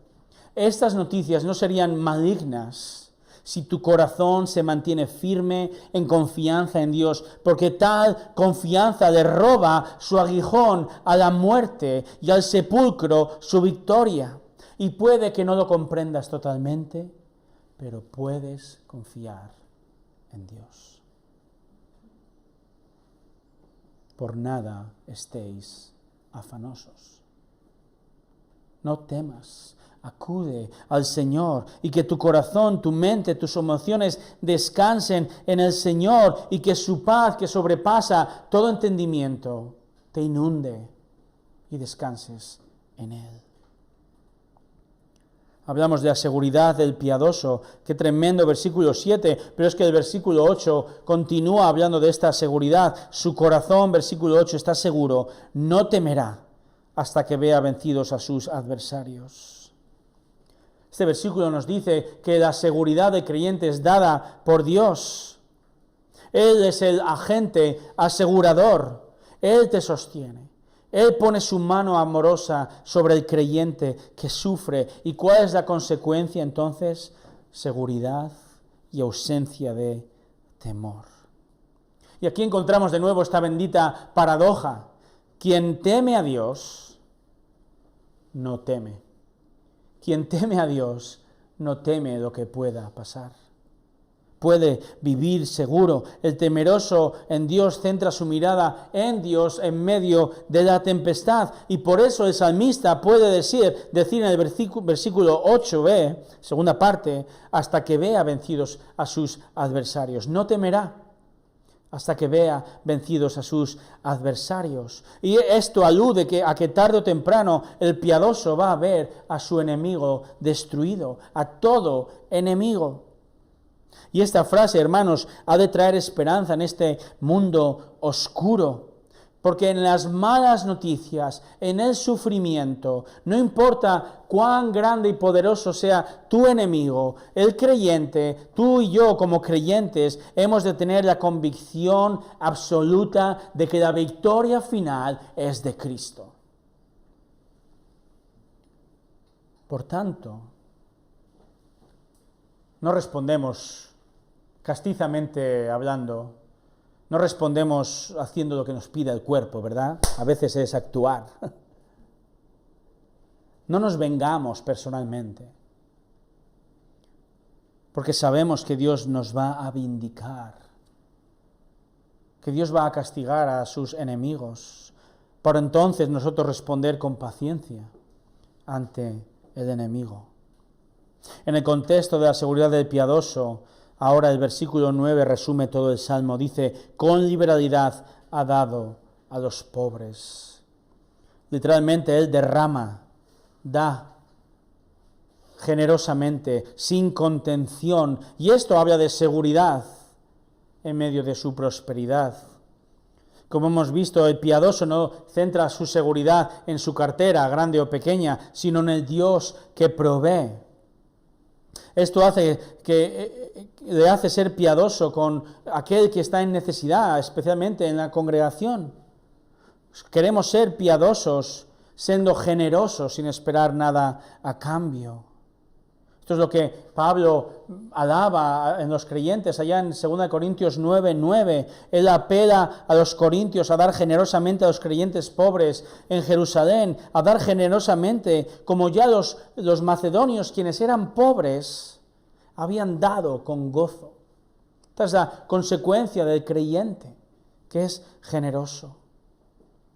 [SPEAKER 1] estas noticias no serían malignas si tu corazón se mantiene firme en confianza en Dios, porque tal confianza le roba su aguijón a la muerte y al sepulcro su victoria. Y puede que no lo comprendas totalmente, pero puedes confiar en Dios. Por nada estéis afanosos. No temas, acude al Señor y que tu corazón, tu mente, tus emociones descansen en el Señor y que su paz, que sobrepasa todo entendimiento, te inunde y descanses en Él. Hablamos de la seguridad del piadoso, qué tremendo versículo 7, pero es que el versículo 8 continúa hablando de esta seguridad. Su corazón, versículo 8, está seguro, no temerá hasta que vea vencidos a sus adversarios. Este versículo nos dice que la seguridad del creyente es dada por Dios. Él es el agente asegurador, Él te sostiene. Él pone su mano amorosa sobre el creyente que sufre. ¿Y cuál es la consecuencia entonces? Seguridad y ausencia de temor. Y aquí encontramos de nuevo esta bendita paradoja. Quien teme a Dios, no teme. Quien teme a Dios, no teme lo que pueda pasar. Puede vivir seguro. El temeroso en Dios centra su mirada en Dios en medio de la tempestad. Y por eso el salmista puede decir en el versículo 8b, segunda parte, hasta que vea vencidos a sus adversarios. No temerá hasta que vea vencidos a sus adversarios. Y esto alude a que tarde o temprano el piadoso va a ver a su enemigo destruido, a todo enemigo. Y esta frase, hermanos, ha de traer esperanza en este mundo oscuro. Porque en las malas noticias, en el sufrimiento, no importa cuán grande y poderoso sea tu enemigo, el creyente, tú y yo como creyentes, hemos de tener la convicción absoluta de que la victoria final es de Cristo. Por tanto, no respondemos castizamente hablando, no respondemos haciendo lo que nos pide el cuerpo, ¿verdad? A veces es actuar. No nos vengamos personalmente, porque sabemos que Dios nos va a vindicar, que Dios va a castigar a sus enemigos, para entonces nosotros responder con paciencia ante el enemigo. En el contexto de la seguridad del piadoso, ahora el versículo 9 resume todo el Salmo. Dice, con liberalidad ha dado a los pobres. Literalmente, Él derrama, da generosamente, sin contención. Y esto habla de seguridad en medio de su prosperidad. Como hemos visto, el piadoso no centra su seguridad en su cartera, grande o pequeña, sino en el Dios que provee. Esto le hace ser piadoso con aquel que está en necesidad, especialmente en la congregación. Queremos ser piadosos, siendo generosos, sin esperar nada a cambio. Esto es lo que Pablo alaba en los creyentes allá en 2 Corintios 9:9. Él apela a los corintios a dar generosamente a los creyentes pobres en Jerusalén, a dar generosamente como ya los macedonios, quienes eran pobres, habían dado con gozo. Esta es la consecuencia del creyente, que es generoso.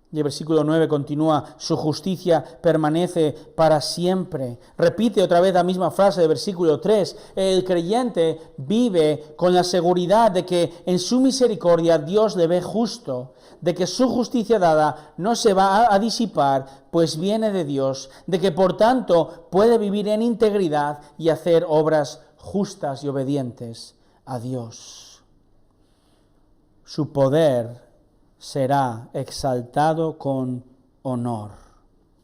[SPEAKER 1] Y el versículo 9 continúa, su justicia permanece para siempre. Repite otra vez la misma frase del versículo 3. El creyente vive con la seguridad de que en su misericordia Dios le ve justo, de que su justicia dada no se va a disipar, pues viene de Dios, de que por tanto puede vivir en integridad y hacer obras justas y obedientes a Dios. Su poder será exaltado con honor,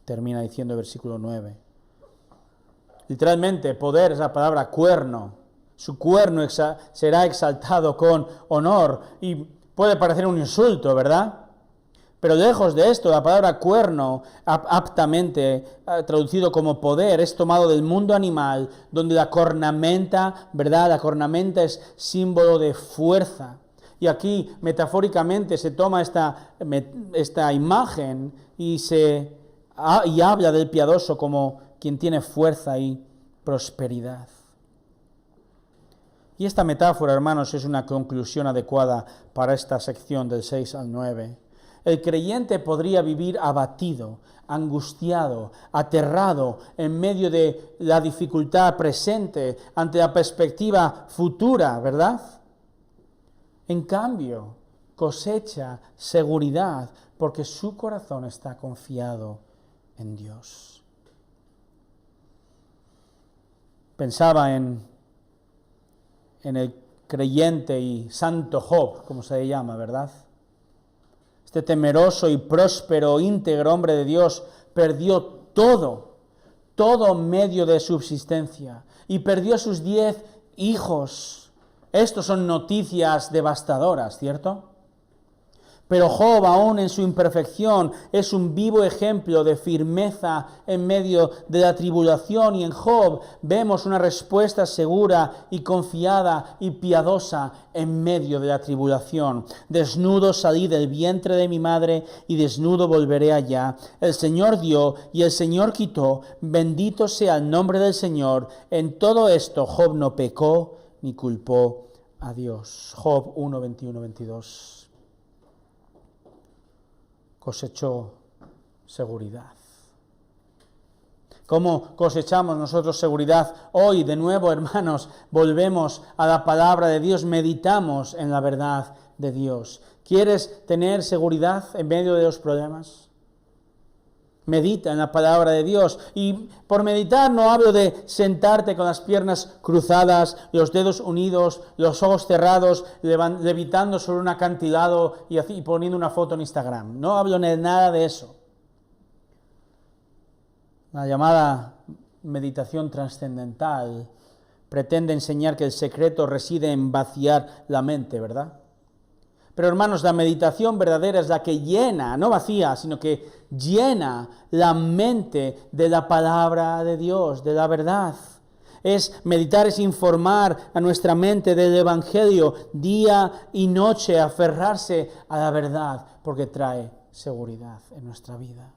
[SPEAKER 1] termina diciendo el versículo 9. Literalmente, poder es la palabra cuerno. Su cuerno será exaltado con honor. Y puede parecer un insulto, ¿verdad? Pero lejos de esto, la palabra cuerno, aptamente traducido como poder, es tomado del mundo animal, donde la cornamenta, ¿verdad? La cornamenta es símbolo de fuerza. Y aquí, metafóricamente, se toma esta imagen y habla del piadoso como quien tiene fuerza y prosperidad. Y esta metáfora, hermanos, es una conclusión adecuada para esta sección del 6 al 9. El creyente podría vivir abatido, angustiado, aterrado en medio de la dificultad presente, ante la perspectiva futura, ¿verdad? En cambio, cosecha seguridad porque su corazón está confiado en Dios. Pensaba en el creyente y santo Job, como se le llama, ¿verdad? Este temeroso y próspero, íntegro hombre de Dios perdió todo medio de subsistencia y perdió sus 10 hijos. Estos son noticias devastadoras, ¿cierto? Pero Job, aún en su imperfección, es un vivo ejemplo de firmeza en medio de la tribulación. Y en Job vemos una respuesta segura y confiada y piadosa en medio de la tribulación. Desnudo salí del vientre de mi madre y desnudo volveré allá. El Señor dio y el Señor quitó. Bendito sea el nombre del Señor. En todo esto Job no pecó ni culpó a Dios. Job 1, 21, 22. Cosechó seguridad. ¿Cómo cosechamos nosotros seguridad? Hoy, de nuevo, hermanos, volvemos a la palabra de Dios, meditamos en la verdad de Dios. ¿Quieres tener seguridad en medio de los problemas? Medita en la palabra de Dios. Y por meditar no hablo de sentarte con las piernas cruzadas, los dedos unidos, los ojos cerrados, levitando sobre un acantilado y poniendo una foto en Instagram. No hablo de nada de eso. La llamada meditación trascendental pretende enseñar que el secreto reside en vaciar la mente, ¿verdad? Pero hermanos, la meditación verdadera es la que llena, no vacía, sino que llena la mente de la palabra de Dios, de la verdad. Meditar es informar a nuestra mente del Evangelio día y noche, aferrarse a la verdad, porque trae seguridad en nuestra vida.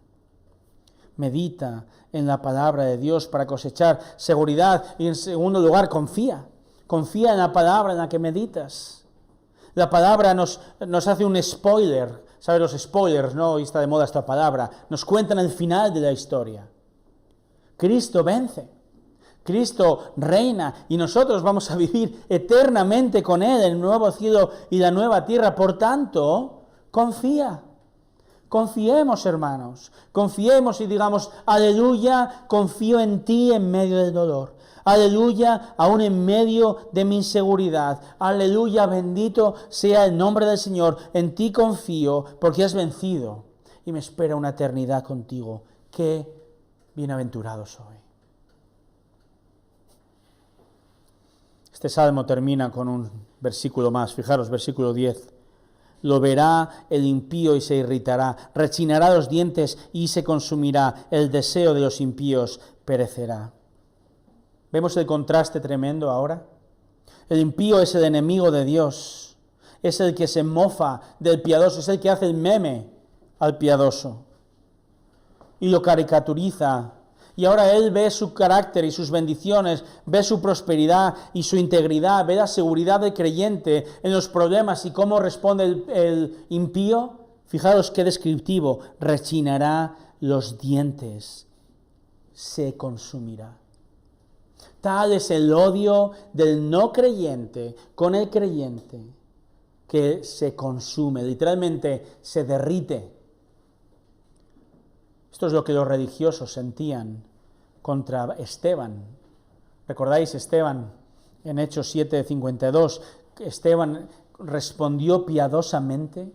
[SPEAKER 1] Medita en la palabra de Dios para cosechar seguridad y en segundo lugar, confía en la palabra en la que meditas. La palabra nos hace un spoiler. ¿Sabes los spoilers? No, hoy está de moda esta palabra. Nos cuentan el final de la historia. Cristo vence. Cristo reina y nosotros vamos a vivir eternamente con Él en el nuevo cielo y la nueva tierra. Por tanto, confía. Confiemos, hermanos. Confiemos y digamos, aleluya, confío en ti en medio del dolor. Aleluya, aún en medio de mi inseguridad. Aleluya, bendito sea el nombre del Señor. En ti confío porque has vencido y me espera una eternidad contigo. Qué bienaventurado soy. Este salmo termina con un versículo más. Fijaros, versículo 10. Lo verá el impío y se irritará. Rechinará los dientes y se consumirá. El deseo de los impíos perecerá. ¿Vemos el contraste tremendo ahora? El impío es el enemigo de Dios. Es el que se mofa del piadoso. Es el que hace el meme al piadoso. Y lo caricaturiza. Y ahora él ve su carácter y sus bendiciones. Ve su prosperidad y su integridad. Ve la seguridad del creyente en los problemas y cómo responde el impío. Fijaros qué descriptivo. Rechinará los dientes. Se consumirá. Tal es el odio del no creyente con el creyente que se consume, literalmente se derrite. Esto es lo que los religiosos sentían contra Esteban. ¿Recordáis Esteban en Hechos 7:52? Esteban respondió piadosamente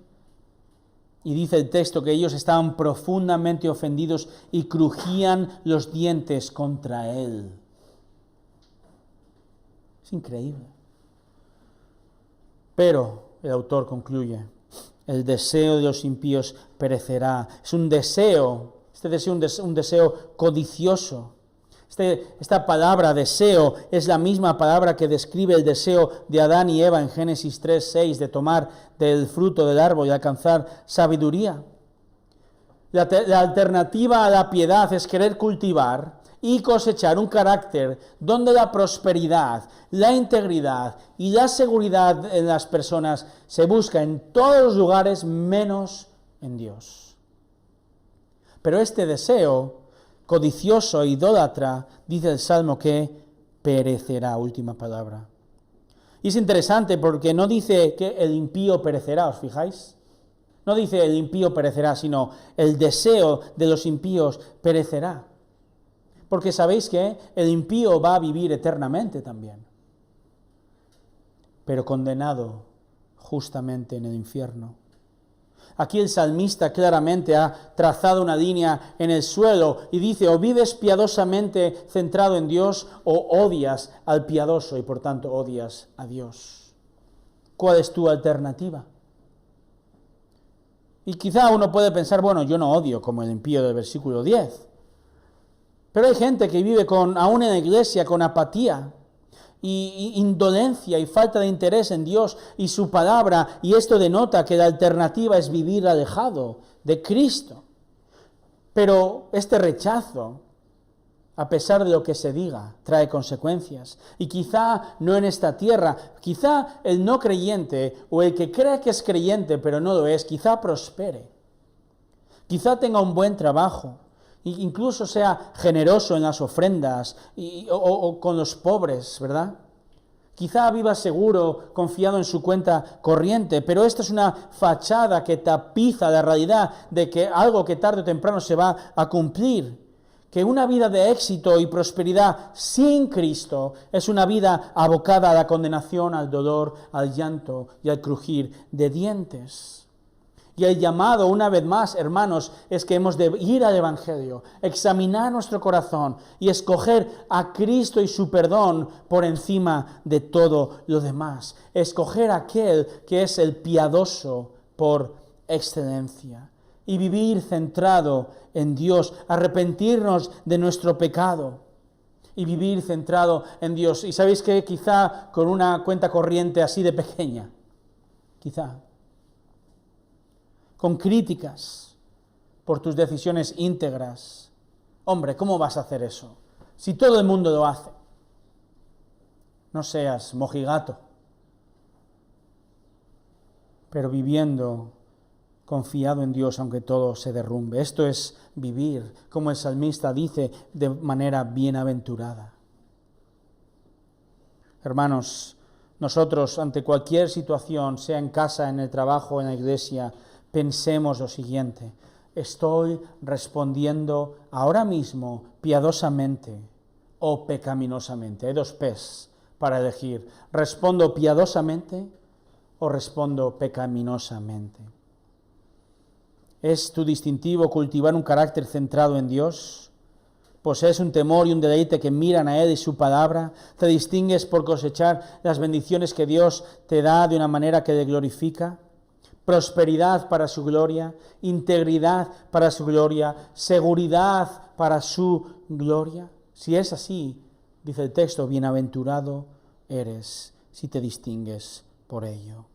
[SPEAKER 1] y dice el texto que ellos estaban profundamente ofendidos y crujían los dientes contra él. Es increíble. Pero el autor concluye, el deseo de los impíos perecerá. Es un deseo, este deseo es un deseo codicioso. Esta palabra deseo es la misma palabra que describe el deseo de Adán y Eva en Génesis 3:6 de tomar del fruto del árbol y alcanzar sabiduría. La alternativa a la piedad es querer cultivar y cosechar un carácter donde la prosperidad, la integridad y la seguridad en las personas se busca en todos los lugares menos en Dios. Pero este deseo codicioso e idólatra, dice el Salmo que perecerá, última palabra. Y es interesante porque no dice que el impío perecerá, ¿os fijáis? No dice el impío perecerá, sino el deseo de los impíos perecerá. Porque sabéis que el impío va a vivir eternamente también, pero condenado justamente en el infierno. Aquí el salmista claramente ha trazado una línea en el suelo y dice, o vives piadosamente centrado en Dios o odias al piadoso y por tanto odias a Dios. ¿Cuál es tu alternativa? Y quizá uno puede pensar, bueno, yo no odio como el impío del versículo 10. Pero hay gente que vive aún en la iglesia con apatía y indolencia y falta de interés en Dios y su palabra, y esto denota que la alternativa es vivir alejado de Cristo. Pero este rechazo, a pesar de lo que se diga, trae consecuencias. Y quizá no en esta tierra, quizá el no creyente o el que cree que es creyente pero no lo es, quizá prospere. Quizá tenga un buen trabajo. Incluso sea generoso en las ofrendas o con los pobres, ¿verdad? Quizá viva seguro, confiado en su cuenta corriente, pero esta es una fachada que tapiza la realidad de que algo que tarde o temprano se va a cumplir. Que una vida de éxito y prosperidad sin Cristo es una vida abocada a la condenación, al dolor, al llanto y al crujir de dientes. Y el llamado, una vez más, hermanos, es que hemos de ir al Evangelio, examinar nuestro corazón y escoger a Cristo y su perdón por encima de todo lo demás. Escoger a aquel que es el piadoso por excelencia y vivir centrado en Dios, arrepentirnos de nuestro pecado y vivir centrado en Dios. Y sabéis que quizá con una cuenta corriente así de pequeña, quizá, con críticas por tus decisiones íntegras. Hombre, ¿cómo vas a hacer eso? Si todo el mundo lo hace. No seas mojigato, pero viviendo confiado en Dios aunque todo se derrumbe. Esto es vivir, como el salmista dice, de manera bienaventurada. Hermanos, nosotros ante cualquier situación, sea en casa, en el trabajo, en la iglesia, pensemos lo siguiente: ¿estoy respondiendo ahora mismo piadosamente o pecaminosamente? Hay dos P's para elegir. ¿Respondo piadosamente o respondo pecaminosamente? ¿Es tu distintivo cultivar un carácter centrado en Dios? ¿Posees un temor y un deleite que miran a Él y su palabra? ¿Te distingues por cosechar las bendiciones que Dios te da de una manera que le glorifica? Prosperidad para su gloria, integridad para su gloria, seguridad para su gloria. Si es así, dice el texto, bienaventurado eres si te distingues por ello.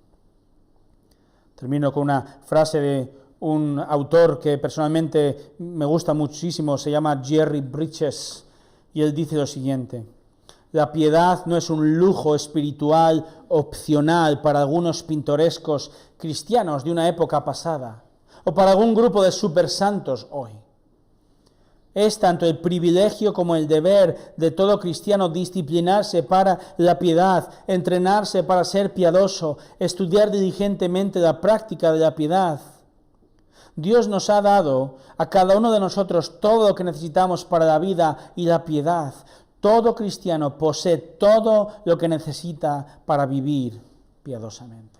[SPEAKER 1] Termino con una frase de un autor que personalmente me gusta muchísimo, se llama Jerry Bridges, y él dice lo siguiente: la piedad no es un lujo espiritual opcional para algunos pintorescos cristianos de una época pasada, o para algún grupo de supersantos hoy. Es tanto el privilegio como el deber de todo cristiano disciplinarse para la piedad, entrenarse para ser piadoso, estudiar diligentemente la práctica de la piedad. Dios nos ha dado a cada uno de nosotros todo lo que necesitamos para la vida y la piedad. Todo cristiano posee todo lo que necesita para vivir piadosamente.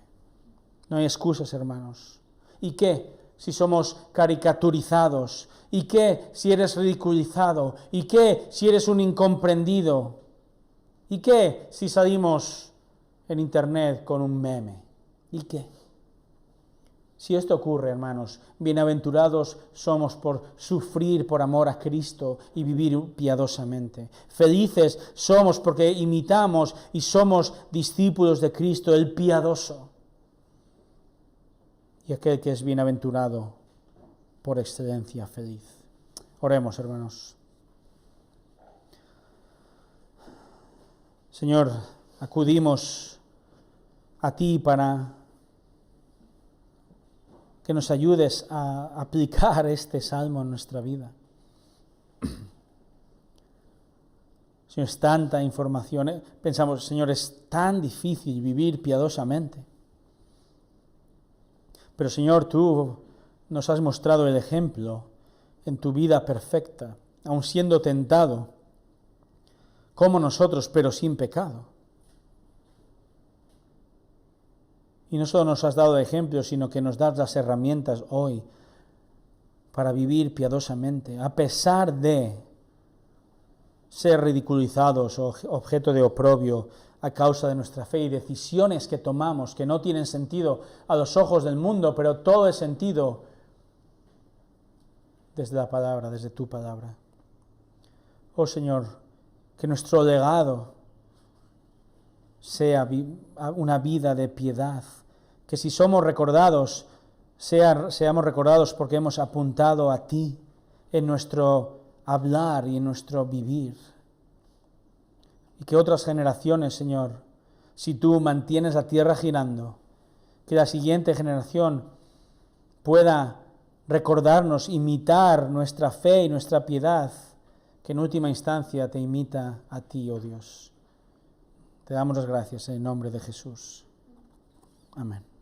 [SPEAKER 1] No hay excusas, hermanos. ¿Y qué si somos caricaturizados? ¿Y qué si eres ridiculizado? ¿Y qué si eres un incomprendido? ¿Y qué si salimos en internet con un meme? ¿Y qué? Si esto ocurre, hermanos, bienaventurados somos por sufrir por amor a Cristo y vivir piadosamente. Felices somos porque imitamos y somos discípulos de Cristo, el piadoso. Y aquel que es bienaventurado por excelencia feliz. Oremos, hermanos. Señor, acudimos a ti para que nos ayudes a aplicar este salmo en nuestra vida. Señor, es tanta información. Pensamos, Señor, es tan difícil vivir piadosamente. Pero, Señor, tú nos has mostrado el ejemplo en tu vida perfecta, aun siendo tentado, como nosotros, pero sin pecado. Y no solo nos has dado ejemplos, sino que nos das las herramientas hoy para vivir piadosamente, a pesar de ser ridiculizados o objeto de oprobio a causa de nuestra fe y decisiones que tomamos que no tienen sentido a los ojos del mundo, pero todo es sentido desde la palabra, desde tu palabra. Oh Señor, que nuestro legado sea una vida de piedad, que si somos recordados, seamos recordados porque hemos apuntado a ti en nuestro hablar y en nuestro vivir. Y que otras generaciones, Señor, si tú mantienes la tierra girando, que la siguiente generación pueda recordarnos, imitar nuestra fe y nuestra piedad, que en última instancia te imita a ti, oh Dios. Te damos las gracias en nombre de Jesús. Amén.